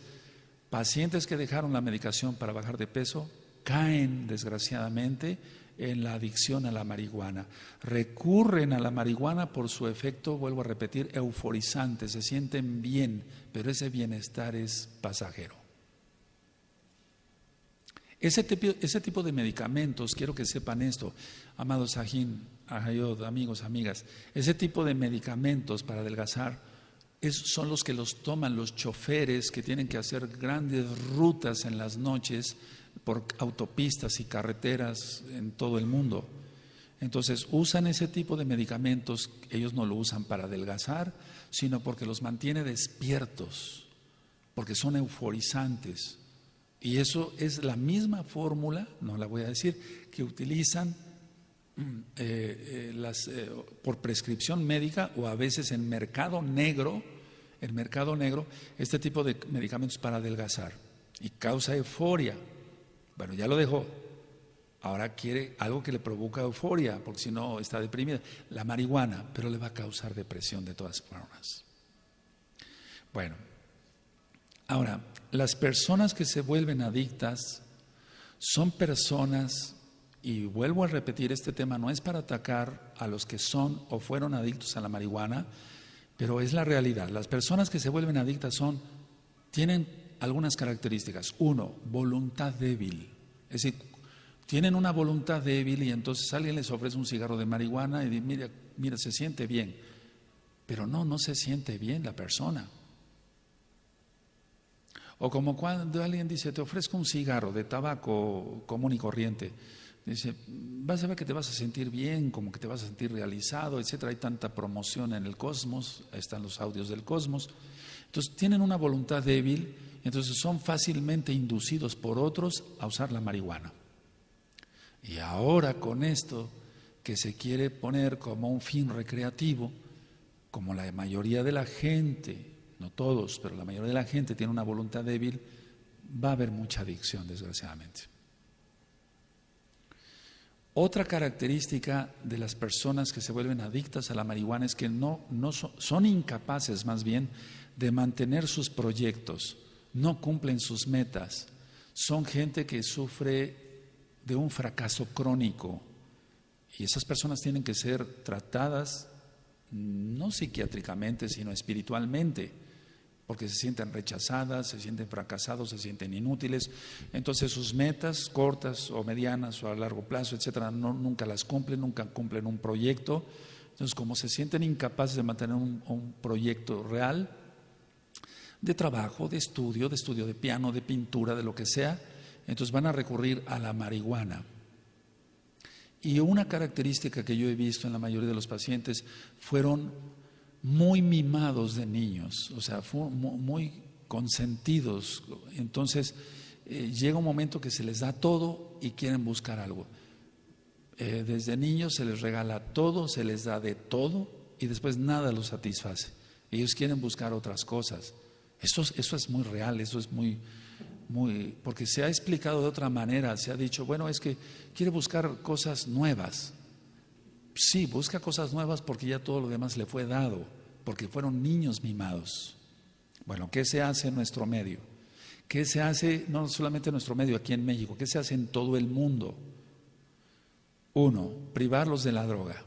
pacientes que dejaron la medicación para bajar de peso caen, desgraciadamente, en la adicción a la marihuana. Recurren a la marihuana por su efecto, vuelvo a repetir, euforizante, se sienten bien, pero ese bienestar es pasajero. Ese tipo de medicamentos, quiero que sepan esto, amados Sajín, Ajayod, amigos, amigas, ese tipo de medicamentos para adelgazar son los que los toman los choferes que tienen que hacer grandes rutas en las noches por autopistas y carreteras en todo el mundo. Entonces usan ese tipo de medicamentos, ellos no lo usan para adelgazar, sino porque los mantiene despiertos, porque son euforizantes. Y eso es la misma fórmula, no la voy a decir, que utilizan por prescripción médica o a veces en mercado negro, este tipo de medicamentos para adelgazar y causa euforia. Bueno, ya lo dejó, ahora quiere algo que le provoca euforia, porque si no está deprimida, la marihuana, pero le va a causar depresión de todas formas. Bueno, ahora, las personas que se vuelven adictas son personas, y vuelvo a repetir, este tema no es para atacar a los que son o fueron adictos a la marihuana, pero es la realidad. Las personas que se vuelven adictas tienen algunas características. Uno, voluntad débil. Es decir, tienen una voluntad débil y entonces alguien les ofrece un cigarro de marihuana y dice, mira, se siente bien. Pero no se siente bien la persona. O como cuando alguien dice, te ofrezco un cigarro de tabaco común y corriente. Dice, vas a ver que te vas a sentir bien, como que te vas a sentir realizado, etcétera. Hay tanta promoción en el cosmos, están los audios del cosmos. Entonces tienen una voluntad débil, entonces son fácilmente inducidos por otros a usar la marihuana. Y ahora con esto que se quiere poner como un fin recreativo, como la mayoría de la gente, no todos, pero la mayoría de la gente tiene una voluntad débil, va a haber mucha adicción, desgraciadamente. Otra característica de las personas que se vuelven adictas a la marihuana es que son incapaces más bien de mantener sus proyectos, no cumplen sus metas, son gente que sufre de un fracaso crónico y esas personas tienen que ser tratadas no psiquiátricamente sino espiritualmente, porque se sienten rechazadas, se sienten fracasados, se sienten inútiles. Entonces sus metas cortas o medianas o a largo plazo, etcétera, nunca las cumplen, nunca cumplen un proyecto. Entonces, como se sienten incapaces de mantener un proyecto real de trabajo, de estudio de piano, de pintura, de lo que sea, entonces van a recurrir a la marihuana. Y una característica que yo he visto en la mayoría de los pacientes fueron muy mimados de niños, o sea, muy consentidos. Entonces llega un momento que se les da todo y quieren buscar algo. Desde niños se les regala todo, se les da de todo y después nada los satisface. Ellos quieren buscar otras cosas. Eso es muy real, eso es muy, porque se ha explicado de otra manera, se ha dicho, bueno, es que quiere buscar cosas nuevas. Sí, busca cosas nuevas porque ya todo lo demás le fue dado, porque fueron niños mimados. Bueno, ¿qué se hace en nuestro medio? ¿Qué se hace no solamente en nuestro medio aquí en México? ¿Qué se hace en todo el mundo? 1, privarlos de la droga.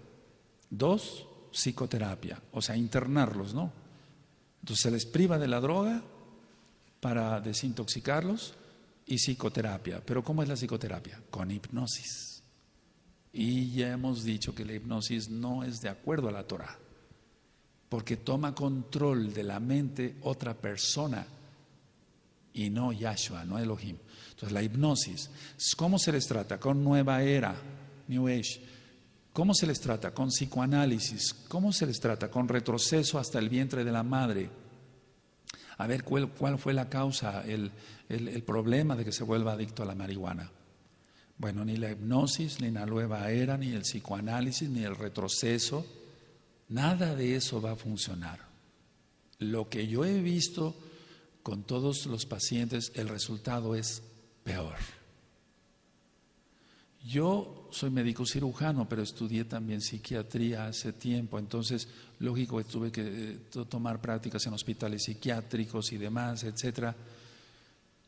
2, psicoterapia, o sea, internarlos, ¿no? Entonces se les priva de la droga para desintoxicarlos y psicoterapia. ¿Pero cómo es la psicoterapia? Con hipnosis. Y ya hemos dicho que la hipnosis no es de acuerdo a la Torah, porque toma control de la mente otra persona y no Yahshua, no Elohim. Entonces la hipnosis, ¿cómo se les trata? Con nueva era, New Age. ¿Cómo se les trata? Con psicoanálisis. ¿Cómo se les trata? Con retroceso hasta el vientre de la madre. A ver cuál fue la causa, el problema de que se vuelva adicto a la marihuana. Bueno, ni la hipnosis, ni la nueva era, ni el psicoanálisis, ni el retroceso, nada de eso va a funcionar. Lo que yo he visto con todos los pacientes, el resultado es peor. Yo soy médico cirujano, pero estudié también psiquiatría hace tiempo, entonces lógico que tuve que tomar prácticas en hospitales psiquiátricos y demás, etcétera.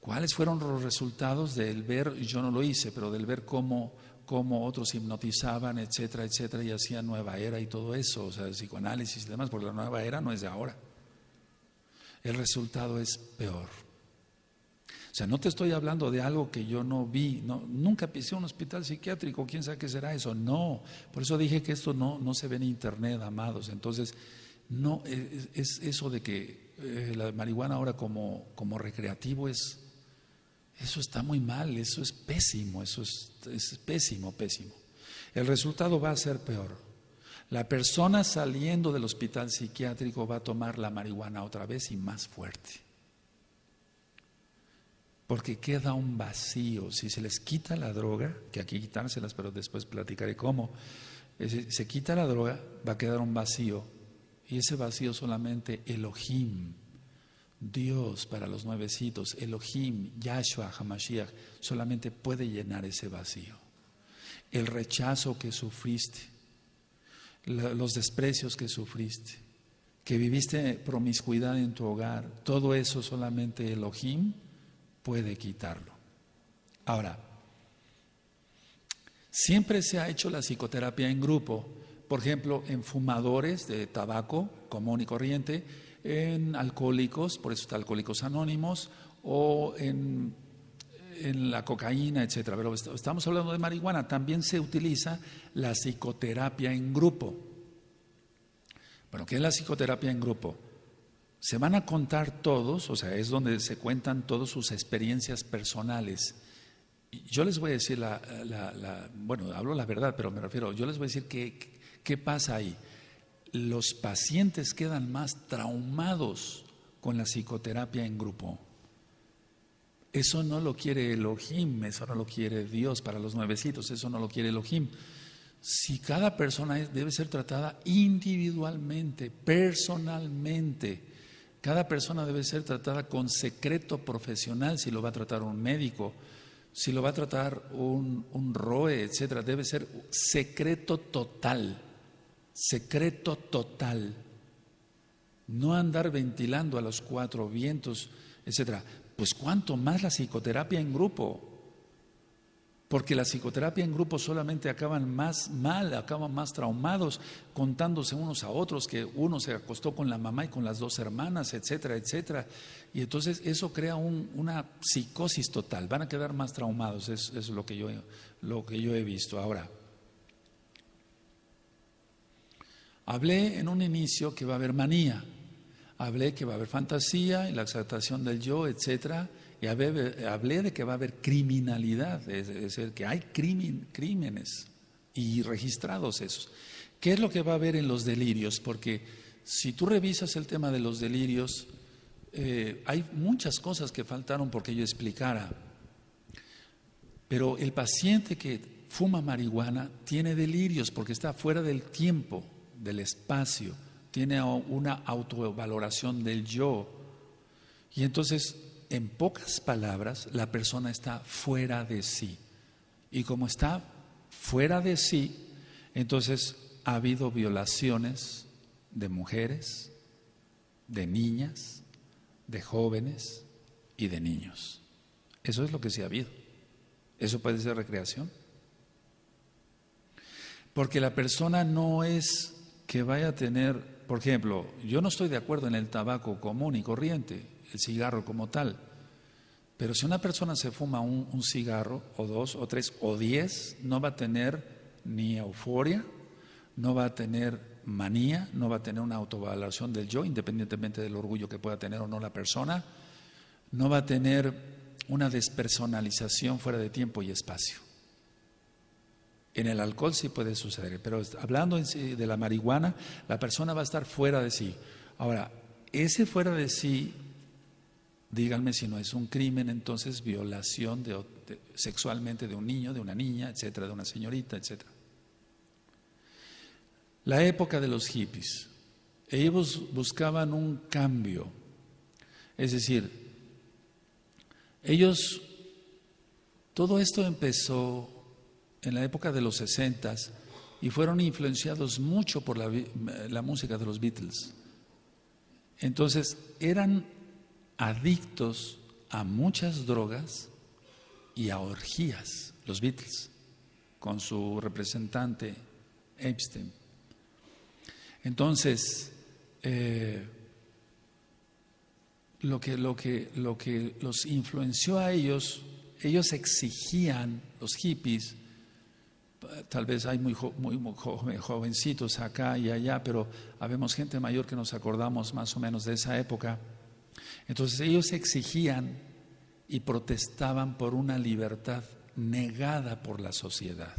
¿Cuáles fueron los resultados del ver? Yo no lo hice, pero del ver cómo otros hipnotizaban, etcétera, etcétera, y hacían nueva era y todo eso, o sea, el psicoanálisis y demás, porque la nueva era no es de ahora. El resultado es peor. O sea, no te estoy hablando de algo que yo no vi, nunca pisé un hospital psiquiátrico, quién sabe qué será eso, no. Por eso dije que esto no se ve en internet, amados. Entonces, No, es eso de que la marihuana ahora como recreativo eso está muy mal, eso es pésimo, es pésimo, pésimo. El resultado va a ser peor. La persona saliendo del hospital psiquiátrico va a tomar la marihuana otra vez y más fuerte. Porque queda un vacío. Si se les quita la droga, que aquí quitárselas, pero después platicaré cómo, se quita la droga, va a quedar un vacío. Y ese vacío solamente Elohim, Dios para los nuevecitos, Elohim, Yahshua, Hamashiach, solamente puede llenar ese vacío. El rechazo que sufriste, los desprecios que sufriste, que viviste promiscuidad en tu hogar, todo eso solamente Elohim puede quitarlo. Ahora, siempre se ha hecho la psicoterapia en grupo, por ejemplo, en fumadores de tabaco común y corriente, en alcohólicos, por eso está Alcohólicos Anónimos, o en la cocaína, etcétera. Pero estamos hablando de marihuana, también se utiliza la psicoterapia en grupo. Bueno, ¿qué es la psicoterapia en grupo? Se van a contar todos, o sea, es donde se cuentan todas sus experiencias personales. Yo les voy a decir bueno, hablo la verdad, pero me refiero, yo les voy a decir qué pasa ahí. Los pacientes quedan más traumados con la psicoterapia en grupo. Eso no lo quiere Elohim, eso no lo quiere Dios para los nuevecitos, eso no lo quiere Elohim. Si cada persona debe ser tratada individualmente, personalmente, cada persona debe ser tratada con secreto profesional, si lo va a tratar un médico, si lo va a tratar un ROE, etcétera, debe ser secreto total, no andar ventilando a los cuatro vientos, etcétera. Pues cuánto más la psicoterapia en grupo, porque la psicoterapia en grupo solamente acaban más mal, acaban más traumados, contándose unos a otros que uno se acostó con la mamá y con las dos hermanas, etcétera, etcétera. Y entonces eso crea una psicosis total, van a quedar más traumados, es lo que yo he visto. Ahora, hablé en un inicio que va a haber manía, hablé que va a haber fantasía y la exaltación del yo, etcétera. Y hablé de que va a haber criminalidad, es decir, que hay crímenes y registrados esos. ¿Qué es lo que va a haber en los delirios? Porque si tú revisas el tema de los delirios, hay muchas cosas que faltaron porque yo explicara. Pero el paciente que fuma marihuana tiene delirios porque está fuera del tiempo, del espacio, tiene una autovaloración del yo. Y entonces, en pocas palabras, la persona está fuera de sí. Y como está fuera de sí, entonces ha habido violaciones de mujeres, de niñas, de jóvenes y de niños. Eso es lo que sí ha habido. ¿Eso puede ser recreación? Porque la persona no es que vaya a tener, por ejemplo, yo no estoy de acuerdo en el tabaco común y corriente, el cigarro como tal, pero si una persona se fuma un cigarro, o dos, o tres, o 10, no va a tener ni euforia, no va a tener manía, no va a tener una autovaloración del yo, independientemente del orgullo que pueda tener o no la persona, no va a tener una despersonalización fuera de tiempo y espacio. En el alcohol sí puede suceder, pero hablando en sí de la marihuana, la persona va a estar fuera de sí. Ahora, ese fuera de sí, díganme si no es un crimen, entonces violación sexualmente de un niño, de una niña, etcétera, de una señorita, etcétera. La época de los hippies, ellos buscaban un cambio, es decir, todo esto empezó en la época de los 60 y fueron influenciados mucho por la música de los Beatles. Entonces eran adictos a muchas drogas y a orgías, los Beatles, con su representante Epstein. Entonces, lo que los influenció a ellos exigían, los hippies, Tal vez hay muy jovencitos acá y allá, pero habemos gente mayor que nos acordamos más o menos de esa época. Entonces ellos exigían y protestaban por una libertad negada por la sociedad,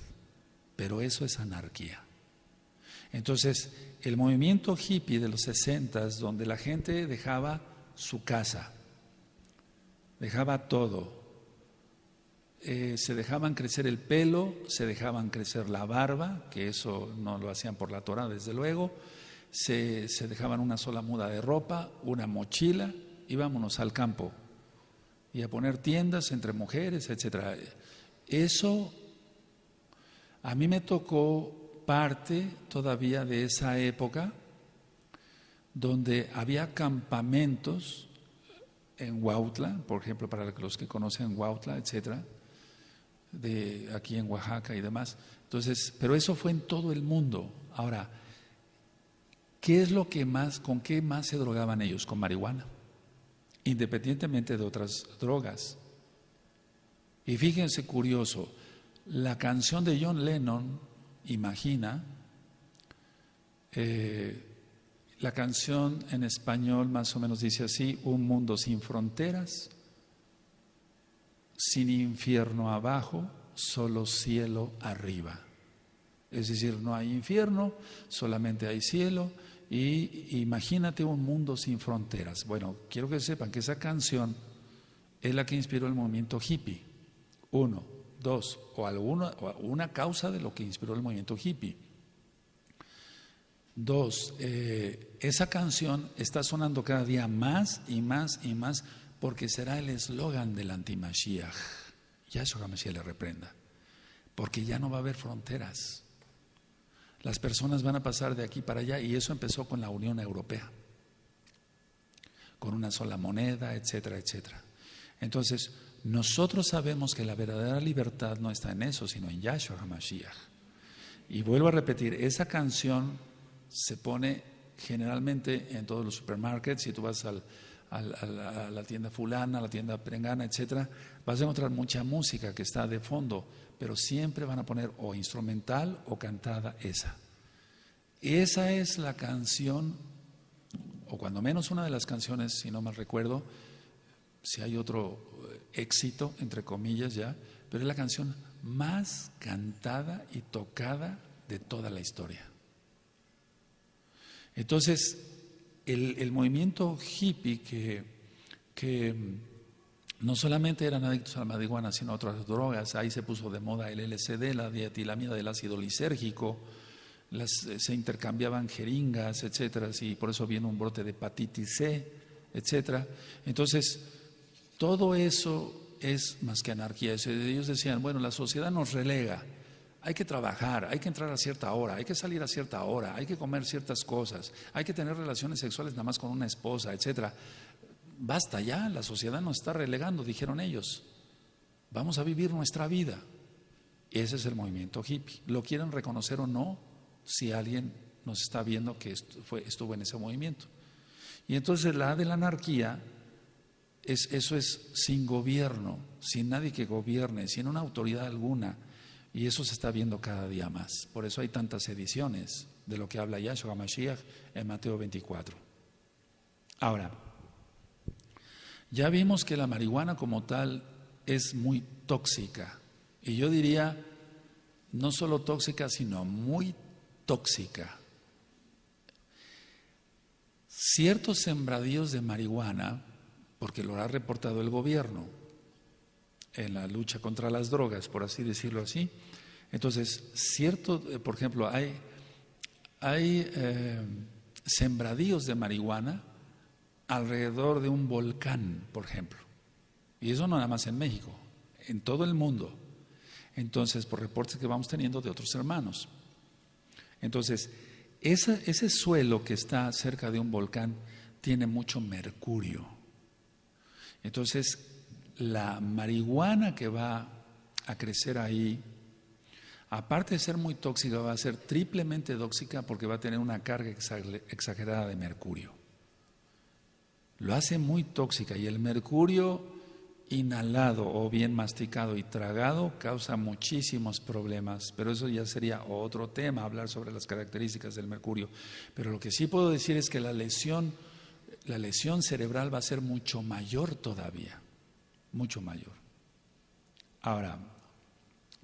pero eso es anarquía. Entonces el movimiento hippie de los 60s, donde la gente dejaba su casa, dejaba todo, se dejaban crecer el pelo, se dejaban crecer la barba, que eso no lo hacían por la Torah desde luego, se dejaban una sola muda de ropa, una mochila y vámonos al campo y a poner tiendas entre mujeres, etcétera. Eso a mí me tocó parte todavía de esa época donde había campamentos en Huautla, por ejemplo, para los que conocen Huautla, etcétera, de aquí en Oaxaca y demás. Entonces, pero eso fue en todo el mundo. Ahora, ¿qué es lo que más, con qué más se drogaban ellos? Con marihuana, independientemente de otras drogas. Y fíjense curioso, la canción de John Lennon, Imagina, la canción en español más o menos dice así: un mundo sin fronteras, sin infierno abajo, solo cielo arriba. Es decir, no hay infierno, solamente hay cielo. Y imagínate un mundo sin fronteras. Bueno, quiero que sepan que esa canción es la que inspiró el movimiento hippie. Uno, dos, o una causa de lo que inspiró el movimiento hippie. Dos, esa canción está sonando cada día más y más y más, porque será el eslogan del anti-Mashiach. Yahshua HaMashiach le reprenda. Porque ya no va a haber fronteras. Las personas van a pasar de aquí para allá, y eso empezó con la Unión Europea, con una sola moneda, etcétera, etcétera. Entonces, nosotros sabemos que la verdadera libertad no está en eso, sino en Yahshua HaMashiach. Y vuelvo a repetir, esa canción se pone generalmente en todos los supermarkets. Si tú vas a la tienda fulana, a la tienda perengana, etcétera, vas a encontrar mucha música que está de fondo, pero siempre van a poner o instrumental o cantada esa. Esa es la canción, o cuando menos una de las canciones, si no mal recuerdo, si hay otro éxito, entre comillas ya, pero es la canción más cantada y tocada de toda la historia. Entonces, el movimiento hippie que no solamente eran adictos a la marihuana, sino a otras drogas, ahí se puso de moda el LSD, la dietilamida del ácido lisérgico, se intercambiaban jeringas, etcétera, y por eso viene un brote de hepatitis C, etcétera. Entonces, todo eso es más que anarquía. Ellos decían, bueno, la sociedad nos relega, hay que trabajar, hay que entrar a cierta hora, hay que salir a cierta hora, hay que comer ciertas cosas, hay que tener relaciones sexuales nada más con una esposa, etcétera. Basta ya, la sociedad nos está relegando, dijeron ellos. Vamos a vivir nuestra vida. Ese es el movimiento hippie. Lo quieren reconocer o no, si alguien nos está viendo que estuvo en ese movimiento. Y entonces la de la anarquía, eso es sin gobierno, sin nadie que gobierne, sin una autoridad alguna. Y eso se está viendo cada día más. Por eso hay tantas ediciones de lo que habla Yahshua HaMashiach en Mateo 24. Ahora, ya vimos que la marihuana como tal es muy tóxica. Y yo diría, no solo tóxica, sino muy tóxica. Ciertos sembradíos de marihuana, porque lo ha reportado el gobierno en la lucha contra las drogas, por así decirlo así. Entonces, por ejemplo, hay sembradíos de marihuana alrededor de un volcán, por ejemplo. Y eso no nada más en México, en todo el mundo. Entonces, por reportes que vamos teniendo de otros hermanos. Entonces, ese suelo que está cerca de un volcán tiene mucho mercurio. Entonces, la marihuana que va a crecer ahí, aparte de ser muy tóxica, va a ser triplemente tóxica porque va a tener una carga exagerada de mercurio. Lo hace muy tóxica, y el mercurio inhalado o bien masticado y tragado causa muchísimos problemas, pero eso ya sería otro tema, hablar sobre las características del mercurio. Pero lo que sí puedo decir es que la lesión cerebral va a ser mucho mayor todavía, mucho mayor. Ahora,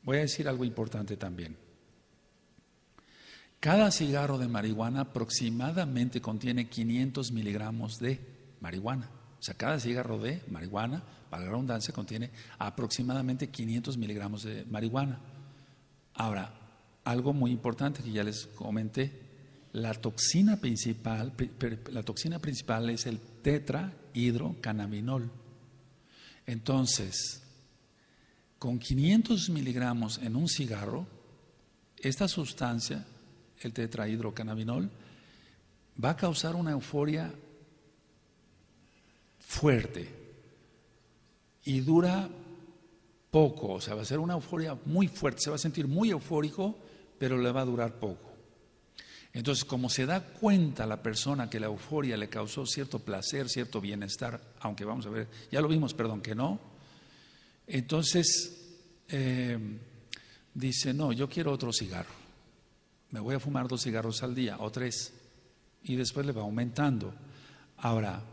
voy a decir algo importante también. Cada cigarro de marihuana aproximadamente contiene 500 miligramos de marihuana. O sea, cada cigarro de marihuana, para la redundancia, contiene aproximadamente 500 miligramos de marihuana. Ahora, algo muy importante que ya les comenté, la toxina principal es el tetrahidrocannabinol. Entonces, con 500 miligramos en un cigarro, esta sustancia, el tetrahidrocannabinol, va a causar una euforia fuerte y dura poco, o sea, va a ser una euforia muy fuerte, se va a sentir muy eufórico, pero le va a durar poco. Entonces, como se da cuenta la persona que la euforia le causó cierto placer, cierto bienestar, aunque vamos a ver, ya lo vimos, perdón, que no, entonces dice, no, yo quiero otro cigarro, me voy a fumar 2 cigarros al día o 3, y después le va aumentando. Ahora,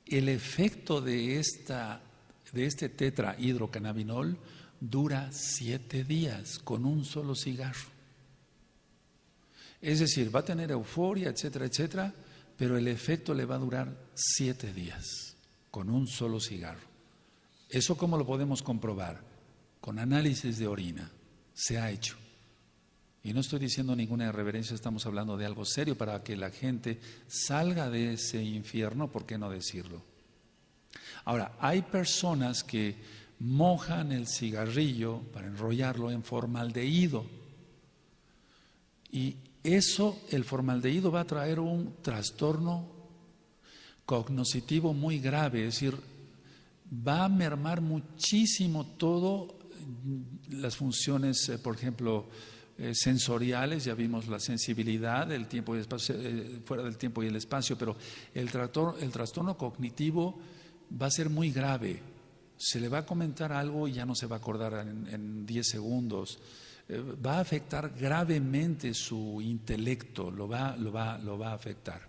el efecto de este tetrahidrocannabinol dura 7 días con un solo cigarro. Es decir, va a tener euforia, etcétera, etcétera, pero el efecto le va a durar 7 días con un solo cigarro. ¿Eso cómo lo podemos comprobar? Con análisis de orina. Se ha hecho. Y no estoy diciendo ninguna irreverencia, estamos hablando de algo serio para que la gente salga de ese infierno, ¿por qué no decirlo? Ahora, hay personas que mojan el cigarrillo para enrollarlo en formaldehído. Y eso, el formaldehído va a traer un trastorno cognitivo muy grave, es decir, va a mermar muchísimo todo las funciones, por ejemplo, sensoriales, ya vimos la sensibilidad, el tiempo y el espacio, fuera del tiempo y el espacio, pero el trastorno cognitivo va a ser muy grave. Se le va a comentar algo y ya no se va a acordar en 10 segundos. Va a afectar gravemente su intelecto, lo va a afectar.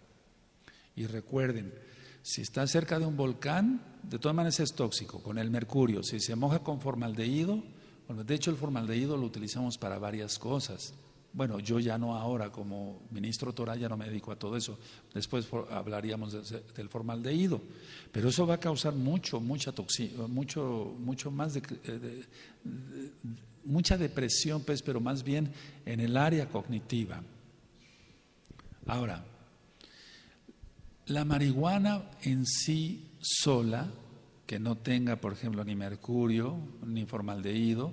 Y recuerden, si está cerca de un volcán, de todas maneras es tóxico, con el mercurio. Si se moja con formaldehído, bueno, de hecho el formaldehído lo utilizamos para varias cosas. Bueno, yo ya no ahora, como ministro Torá ya no me dedico a todo eso. Después hablaríamos del formaldehído. Pero eso va a causar mucha depresión, pues, pero más bien en el área cognitiva. Ahora, la marihuana en sí sola, que no tenga, por ejemplo, ni mercurio ni formaldehído,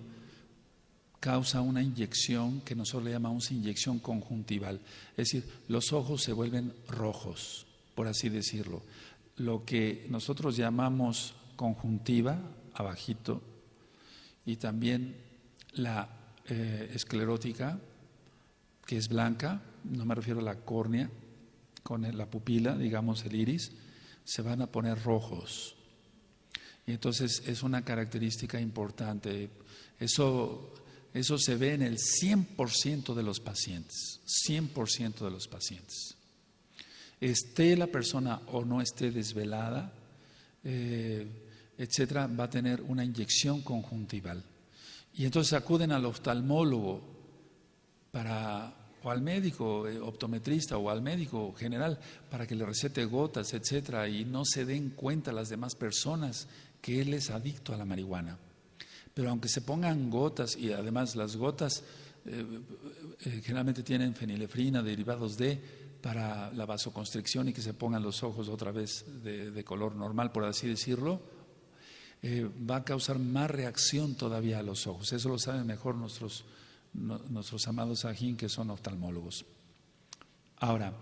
causa una inyección que nosotros le llamamos inyección conjuntival. Es decir, los ojos se vuelven rojos, por así decirlo. Lo que nosotros llamamos conjuntiva, abajito, y también la esclerótica, que es blanca, no me refiero a la córnea, con la pupila, digamos el iris, se van a poner rojos. Y entonces es una característica importante. Eso se ve en el 100% de los pacientes, 100% de los pacientes. Esté la persona o no esté desvelada, etcétera, va a tener una inyección conjuntival. Y entonces acuden al oftalmólogo o al médico optometrista o al médico general para que le recete gotas, etcétera, y no se den cuenta las demás personas que él es adicto a la marihuana. Pero aunque se pongan gotas, y además las gotas generalmente tienen fenilefrina, derivados para la vasoconstricción y que se pongan los ojos otra vez de color normal, por así decirlo, va a causar más reacción todavía a los ojos. Eso lo saben mejor nuestros amados ajín, que son oftalmólogos. Ahora,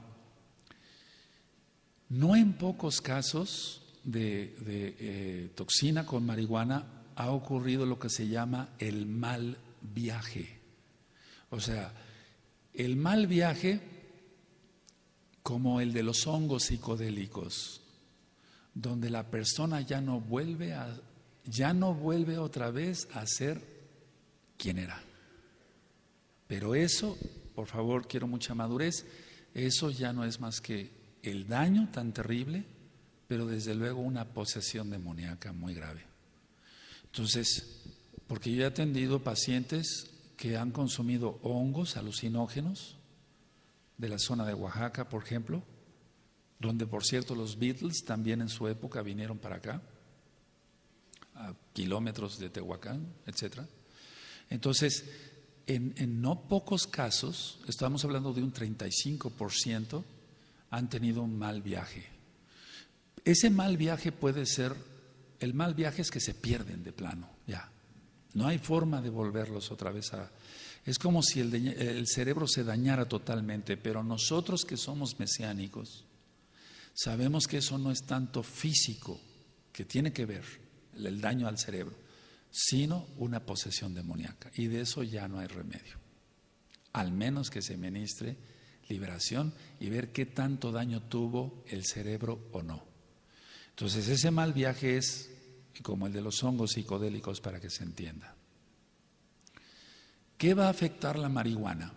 no en pocos casos de toxina con marihuana ha ocurrido lo que se llama el mal viaje. O sea, el mal viaje, como el de los hongos psicodélicos, donde la persona ya no vuelve otra vez a ser quien era. Pero eso, por favor, quiero mucha madurez, eso ya no es más que el daño tan terrible, pero desde luego una posesión demoníaca muy grave. Entonces, porque yo he atendido pacientes que han consumido hongos alucinógenos de la zona de Oaxaca, por ejemplo, donde por cierto los Beatles también en su época vinieron para acá, a kilómetros de Tehuacán, etcétera. Entonces, en no pocos casos, estamos hablando de un 35%, han tenido un mal viaje. Ese mal viaje puede ser, el mal viaje es que se pierden de plano, ya. No hay forma de volverlos otra vez a... Es como si el cerebro se dañara totalmente, pero nosotros que somos mesiánicos, sabemos que eso no es tanto físico, que tiene que ver el daño al cerebro, sino una posesión demoníaca. Y de eso ya no hay remedio. Al menos que se ministre liberación y ver qué tanto daño tuvo el cerebro o no. Entonces ese mal viaje es como el de los hongos psicodélicos, para que se entienda. ¿Qué va a afectar la marihuana?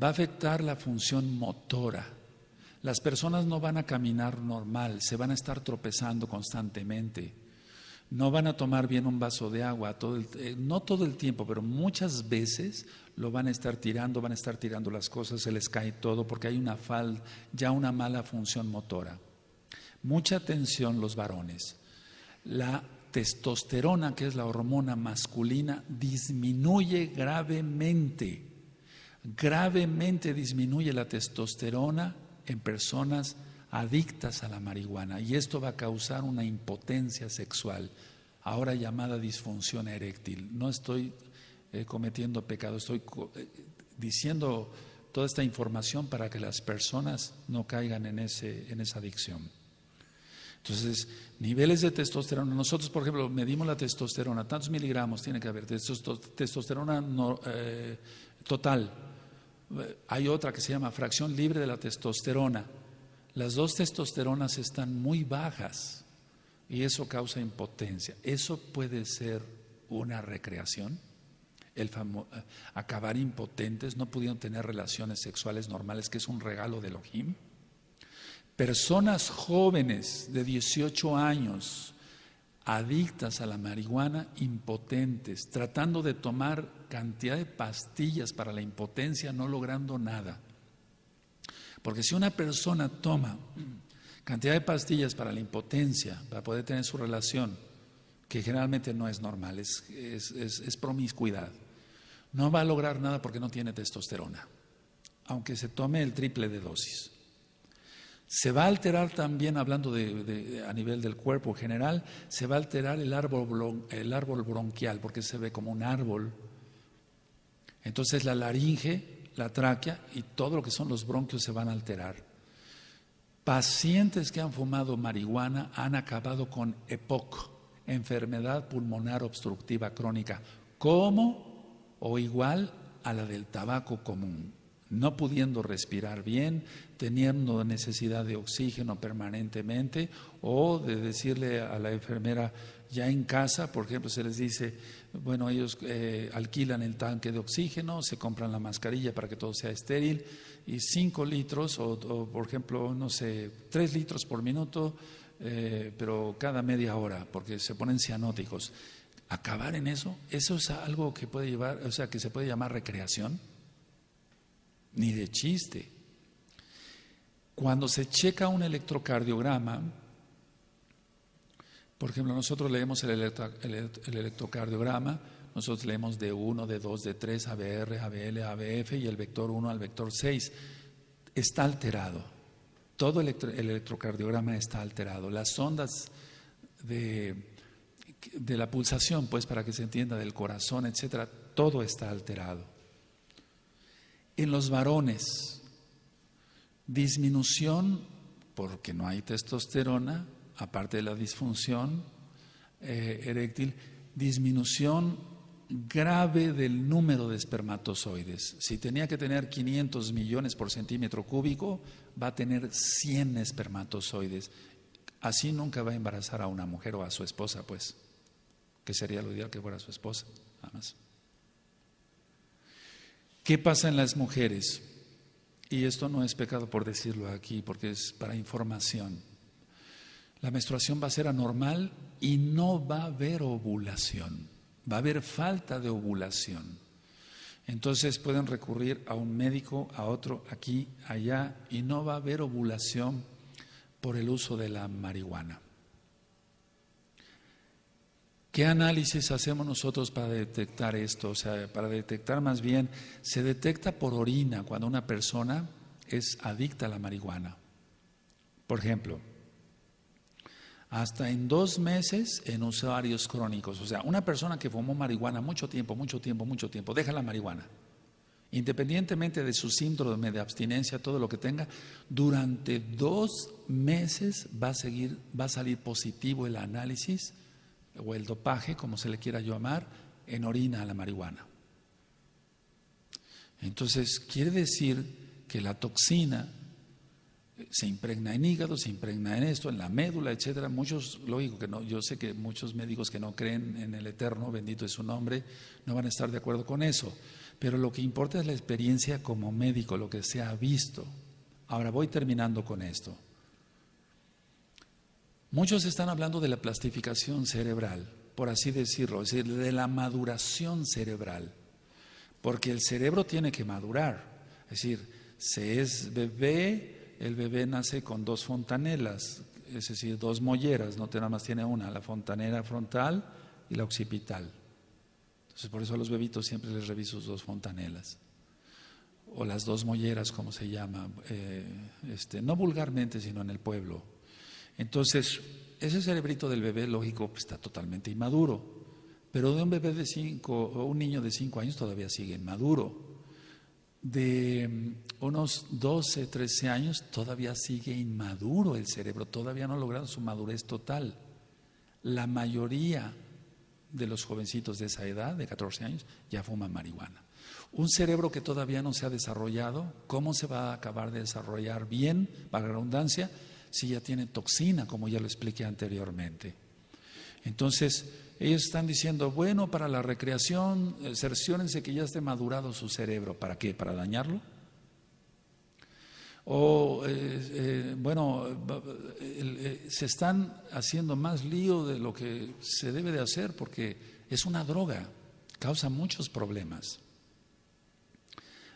Va a afectar la función motora. Las personas no van a caminar normal, se van a estar tropezando constantemente. No van a tomar bien un vaso de agua, no todo el tiempo, pero muchas veces lo van a estar tirando las cosas, se les cae todo porque hay ya una mala función motora. Mucha atención los varones. La testosterona, que es la hormona masculina, disminuye gravemente. Gravemente disminuye la testosterona en personas adictas a la marihuana, y esto va a causar una impotencia sexual, ahora llamada disfunción eréctil. No estoy cometiendo pecado, estoy diciendo toda esta información para que las personas no caigan en esa adicción. Entonces, niveles de testosterona, nosotros por ejemplo medimos la testosterona, tantos miligramos tiene que haber, testosterona total. Hay otra que se llama fracción libre de la testosterona. Las dos testosteronas están muy bajas y eso causa impotencia. Eso puede ser una recreación, acabar impotentes, no pudiendo tener relaciones sexuales normales, que es un regalo de Elohim. Personas jóvenes de 18 años, adictas a la marihuana, impotentes, tratando de tomar cantidad de pastillas para la impotencia, no logrando nada. Porque si una persona toma cantidad de pastillas para la impotencia, para poder tener su relación, que generalmente no es normal, es promiscuidad, no va a lograr nada porque no tiene testosterona, aunque se tome el triple de dosis. Se va a alterar también, hablando a nivel del cuerpo general, se va a alterar el árbol bronquial, porque se ve como un árbol. Entonces la laringe, la tráquea y todo lo que son los bronquios se van a alterar. Pacientes que han fumado marihuana han acabado con EPOC, enfermedad pulmonar obstructiva crónica, como o igual a la del tabaco común, no pudiendo respirar bien, teniendo necesidad de oxígeno permanentemente, o de decirle a la enfermera ya en casa, por ejemplo, se les dice, bueno, ellos alquilan el tanque de oxígeno, se compran la mascarilla para que todo sea estéril, y 5 litros o por ejemplo, no sé, 3 litros por minuto, pero cada media hora, porque se ponen cianóticos. Acabar en eso es algo que puede llevar, o sea, que se puede llamar recreación. Ni de chiste. Cuando se checa un electrocardiograma, por ejemplo, nosotros leemos el electrocardiograma, nosotros leemos D1, D2, D3, ABR, ABL, ABF y el vector 1 al vector 6. Está alterado. Todo el electrocardiograma está alterado. Las ondas de la pulsación, pues para que se entienda, del corazón, etcétera, todo está alterado. En los varones, disminución, porque no hay testosterona, aparte de la disfunción eréctil, disminución grave del número de espermatozoides. Si tenía que tener 500 millones por centímetro cúbico, va a tener 100 espermatozoides. Así nunca va a embarazar a una mujer o a su esposa, pues, que sería lo ideal que fuera su esposa, nada más. ¿Qué pasa en las mujeres? Y esto no es pecado por decirlo aquí, porque es para información. La menstruación va a ser anormal y no va a haber ovulación, va a haber falta de ovulación. Entonces pueden recurrir a un médico, a otro, aquí, allá, y no va a haber ovulación por el uso de la marihuana. ¿Qué análisis hacemos nosotros para detectar esto? O sea, para detectar más bien, se detecta por orina cuando una persona es adicta a la marihuana. Por ejemplo, hasta en 2 meses en usuarios crónicos. O sea, una persona que fumó marihuana mucho tiempo, deja la marihuana. Independientemente de su síndrome de abstinencia, todo lo que tenga, durante 2 meses va a salir positivo el análisis o el dopaje, como se le quiera llamar, en orina a la marihuana. Entonces, quiere decir que la toxina se impregna en hígado, se impregna en esto, en la médula, etcétera. Muchos, lógico que no, yo sé que muchos médicos que no creen en el Eterno, bendito es su nombre, no van a estar de acuerdo con eso. Pero lo que importa es la experiencia como médico, lo que se ha visto. Ahora voy terminando con esto. Muchos están hablando de la plastificación cerebral, por así decirlo, es decir, de la maduración cerebral, porque el cerebro tiene que madurar. Es decir, se es bebé, el bebé nace con 2 fontanelas, es decir, 2 molleras, no nada más tiene una, la fontanera frontal y la occipital. Entonces, por eso a los bebitos siempre les reviso sus 2 fontanelas, o las 2 molleras, como se llama, no vulgarmente, sino en el pueblo. Entonces, ese cerebrito del bebé, lógico, pues, está totalmente inmaduro, pero de un bebé de 5 o un niño de 5 años todavía sigue inmaduro. De unos 12, 13 años todavía sigue inmaduro el cerebro, todavía no ha logrado su madurez total. La mayoría de los jovencitos de esa edad, de 14 años, ya fuman marihuana. Un cerebro que todavía no se ha desarrollado, ¿cómo se va a acabar de desarrollar bien, para la redundancia, si ya tiene toxina, como ya lo expliqué anteriormente? Entonces, ellos están diciendo, bueno, para la recreación, cerciórense que ya esté madurado su cerebro. ¿Para qué? ¿Para dañarlo? O, se están haciendo más lío de lo que se debe de hacer, porque es una droga, causa muchos problemas.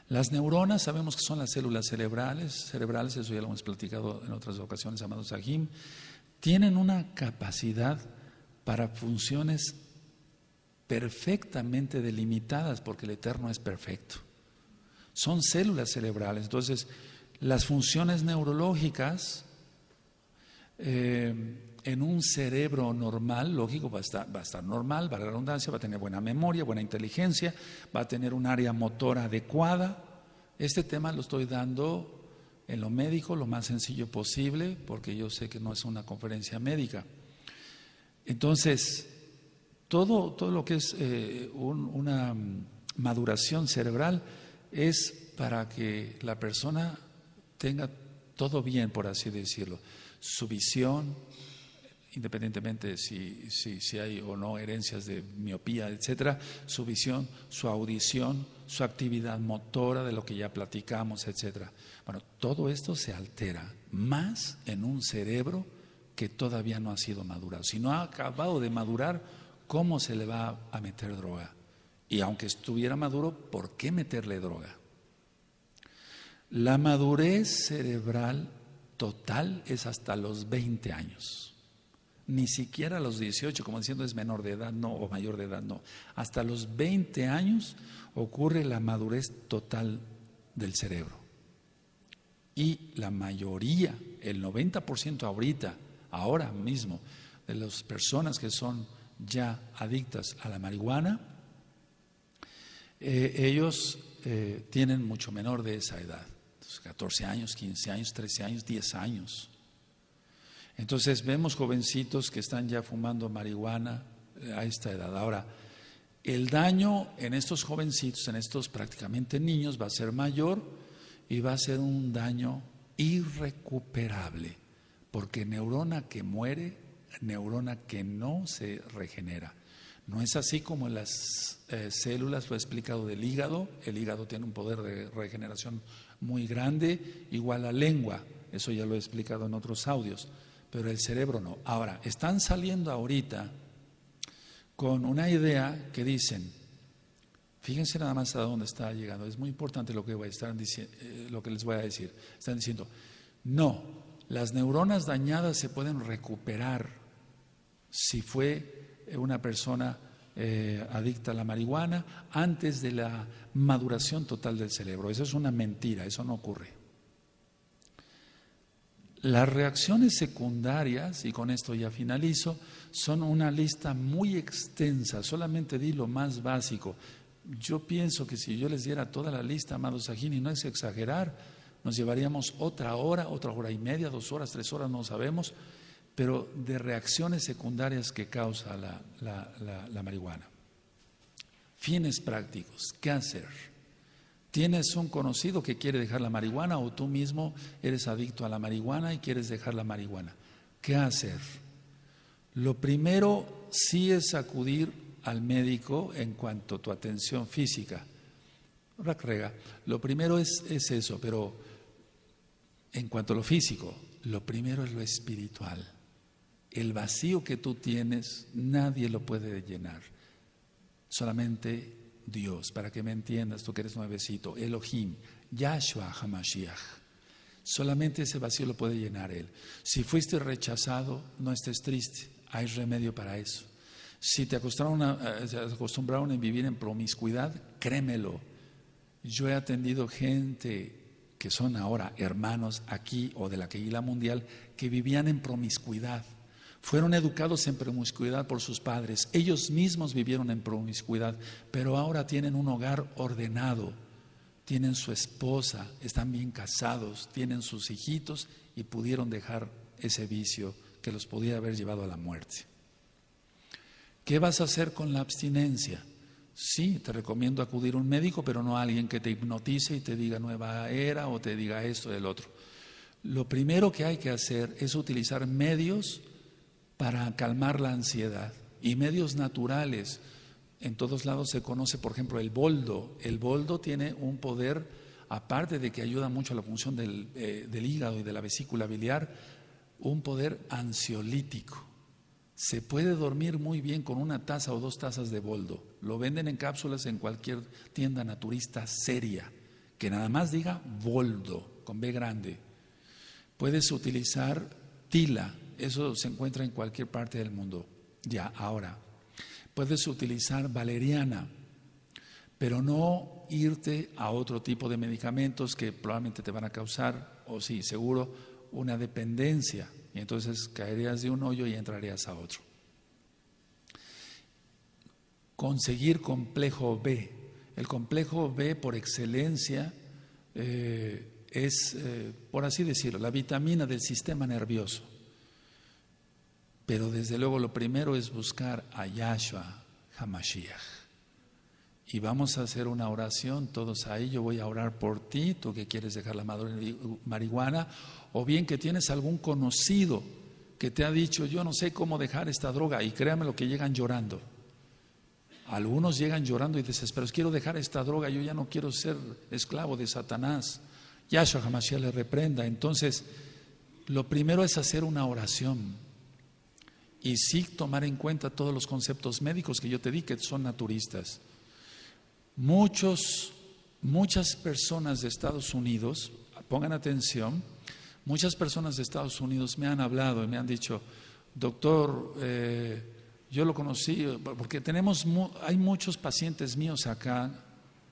Las neuronas, sabemos que son las células cerebrales, eso ya lo hemos platicado en otras ocasiones, amados Sahim, tienen una capacidad para funciones perfectamente delimitadas, porque el Eterno es perfecto. Son células cerebrales, entonces las funciones neurológicas en un cerebro normal, lógico, va a estar normal, va a la redundancia, va a tener buena memoria, buena inteligencia, va a tener un área motora adecuada. Este tema lo estoy dando en lo médico lo más sencillo posible, porque yo sé que no es una conferencia médica. Entonces, todo lo que es una maduración cerebral es para que la persona tenga todo bien, por así decirlo. Su visión, independientemente si hay o no herencias de miopía, etcétera, su visión, su audición, su actividad motora, de lo que ya platicamos, etcétera. Bueno, todo esto se altera más en un cerebro que todavía no ha sido madurado. Si no ha acabado de madurar, ¿cómo se le va a meter droga? Y aunque estuviera maduro, ¿por qué meterle droga? La madurez cerebral total es hasta los 20 años. Ni siquiera a los 18, como diciendo es menor de edad, no, o mayor de edad, no. Hasta los 20 años ocurre la madurez total del cerebro. Y la mayoría, el 90% ahora mismo, de las personas que son ya adictas a la marihuana, ellos tienen mucho menor de esa edad. 14 años, 15 años, 13 años, 10 años. Entonces vemos jovencitos que están ya fumando marihuana a esta edad. Ahora, el daño en estos jovencitos, en estos prácticamente niños, va a ser mayor y va a ser un daño irrecuperable, porque neurona que muere, neurona que no se regenera. No es así como en las células, lo he explicado del hígado. El hígado tiene un poder de regeneración muy grande, igual a la lengua. Eso ya lo he explicado en otros audios, pero el cerebro no. Ahora, están saliendo ahorita con una idea que dicen, fíjense nada más a dónde está llegando, es muy importante lo que les voy a decir. Están diciendo, no, las neuronas dañadas se pueden recuperar si fue una persona adicta a la marihuana antes de la maduración total del cerebro. Eso es una mentira, eso no ocurre. Las reacciones secundarias, y con esto ya finalizo, son una lista muy extensa, solamente di lo más básico. Yo pienso que si yo les diera toda la lista, amados Sahin, y no es exagerar, nos llevaríamos otra hora y media, 2 horas, 3 horas, no sabemos, pero de reacciones secundarias que causa la marihuana. Fines prácticos, ¿qué hacer? ¿Tienes un conocido que quiere dejar la marihuana o tú mismo eres adicto a la marihuana y quieres dejar la marihuana? ¿Qué hacer? Lo primero sí es acudir al médico en cuanto a tu atención física. Lo primero es eso, pero en cuanto a lo físico, lo primero es lo espiritual. El vacío que tú tienes, nadie lo puede llenar. Solamente Dios, para que me entiendas, tú que eres nuevecito, Elohim, Yahshua HaMashiach. Solamente ese vacío lo puede llenar Él. Si fuiste rechazado, no estés triste, hay remedio para eso. Si te acostumbraron a vivir en promiscuidad, créemelo. Yo he atendido gente que son ahora hermanos aquí o de la Kehilá mundial que vivían en promiscuidad. Fueron educados en promiscuidad por sus padres. Ellos mismos vivieron en promiscuidad, pero ahora tienen un hogar ordenado. Tienen su esposa, están bien casados, tienen sus hijitos y pudieron dejar ese vicio que los podía haber llevado a la muerte. ¿Qué vas a hacer con la abstinencia? Sí, te recomiendo acudir a un médico, pero no a alguien que te hipnotice y te diga nueva era o te diga esto y el otro. Lo primero que hay que hacer es utilizar medios para calmar la ansiedad y medios naturales. En todos lados se conoce, por ejemplo, el boldo. El boldo tiene un poder, aparte de que ayuda mucho a la función del hígado y de la vesícula biliar, un poder ansiolítico. Se puede dormir muy bien con 1 taza o 2 tazas de boldo. Lo venden en cápsulas en cualquier tienda naturista seria, que nada más diga boldo, con B grande. Puedes utilizar tila, eso se encuentra en cualquier parte del mundo. Ya, ahora, puedes utilizar valeriana, pero no irte a otro tipo de medicamentos que probablemente te van a causar, o sí, seguro, una dependencia. Y entonces caerías de un hoyo y entrarías a otro. Conseguir complejo B. El complejo B por excelencia es, por así decirlo, la vitamina del sistema nervioso. Pero desde luego lo primero es buscar a Yahshua HaMashiach. Y vamos a hacer una oración todos ahí. Yo voy a orar por ti, tú que quieres dejar la marihuana, o bien que tienes algún conocido que te ha dicho, yo no sé cómo dejar esta droga, y créame lo que llegan llorando. Algunos llegan llorando y desesperados, quiero dejar esta droga, yo ya no quiero ser esclavo de Satanás. Yahshua HaMashiach le reprenda. Entonces, lo primero es hacer una oración y sí tomar en cuenta todos los conceptos médicos que yo te di, que son naturistas. Muchas personas de Estados Unidos, pongan atención, muchas personas de Estados Unidos me han hablado y me han dicho, doctor, yo lo conocí, porque hay muchos pacientes míos acá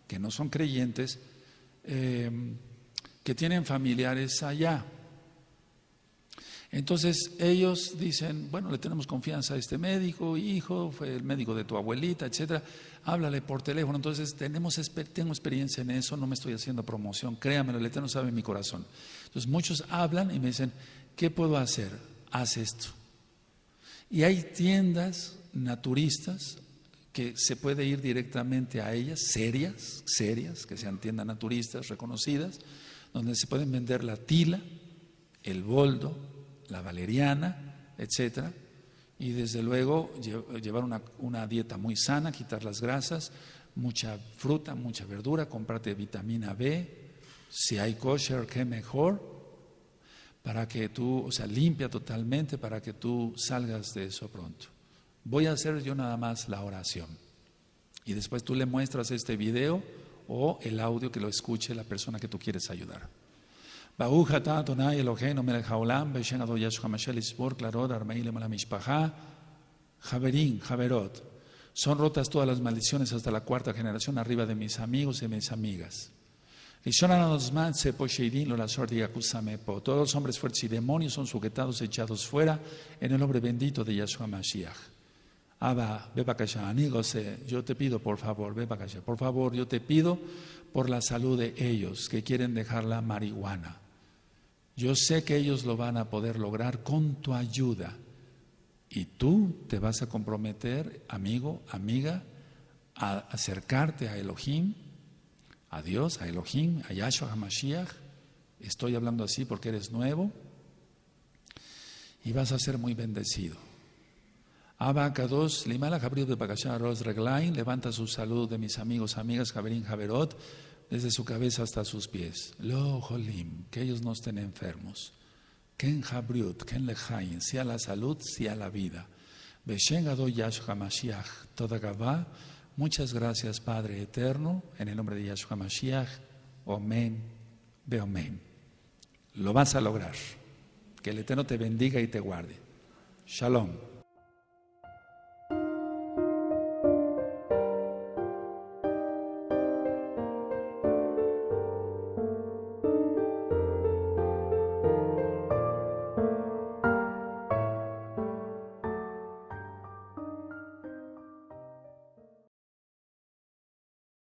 que no son creyentes, que tienen familiares allá. Entonces ellos dicen, bueno, le tenemos confianza a este médico, hijo, fue el médico de tu abuelita, etcétera, háblale por teléfono. Entonces tengo experiencia en eso, no me estoy haciendo promoción, créanmelo, el Eterno sabe mi corazón. Entonces muchos hablan y me dicen, ¿qué puedo hacer? Haz esto. Y hay tiendas naturistas que se puede ir directamente a ellas, serias, que sean tiendas naturistas reconocidas, donde se pueden vender la tila, el boldo, la valeriana, etc. Y desde luego llevar una dieta muy sana, quitar las grasas, mucha fruta, mucha verdura, comprarte vitamina B, si hay kosher, qué mejor, para que tú, limpia totalmente para que tú salgas de eso pronto. Voy a hacer yo nada más la oración y después tú le muestras este video o el audio que lo escuche la persona que tú quieres ayudar. Baruch atah Adonai Eloheinu melech haolam, בשם אדון ישוע המשיח לסבור כללות 40 למען המשפחה. Javerín, Javerot, son rotas todas las maldiciones hasta la 4ª generación arriba de mis amigos y mis amigas. Todos los hombres fuertes y demonios son sujetados, echados fuera en el nombre bendito de Yahshua Mashiach. Abba, Bebakasha, Anigose, yo te pido por favor, Bebakasha, por favor, yo te pido por la salud de ellos que quieren dejar la marihuana. Yo sé que ellos lo van a poder lograr con tu ayuda. Y tú te vas a comprometer, amigo, amiga, a acercarte a Elohim, a Dios, a Elohim, a Yahshua HaMashiach. Estoy hablando así porque eres nuevo y vas a ser muy bendecido. Abba Kadosh, Limala Jabriot de Bakashah Ros Reglain, levanta su salud de mis amigos, amigas, Javerín, Javerot, desde su cabeza hasta sus pies. Lo Jolim, que ellos no estén enfermos. Ken Jabriut, Ken Lejain, sea la salud, sea la vida. Beshen Adon Yahshua Mashiach, toda Gavá. Muchas gracias, Padre eterno, en el nombre de Yahshua Mashiach. Omen, Beomen. Lo vas a lograr. Que el Eterno te bendiga y te guarde. Shalom.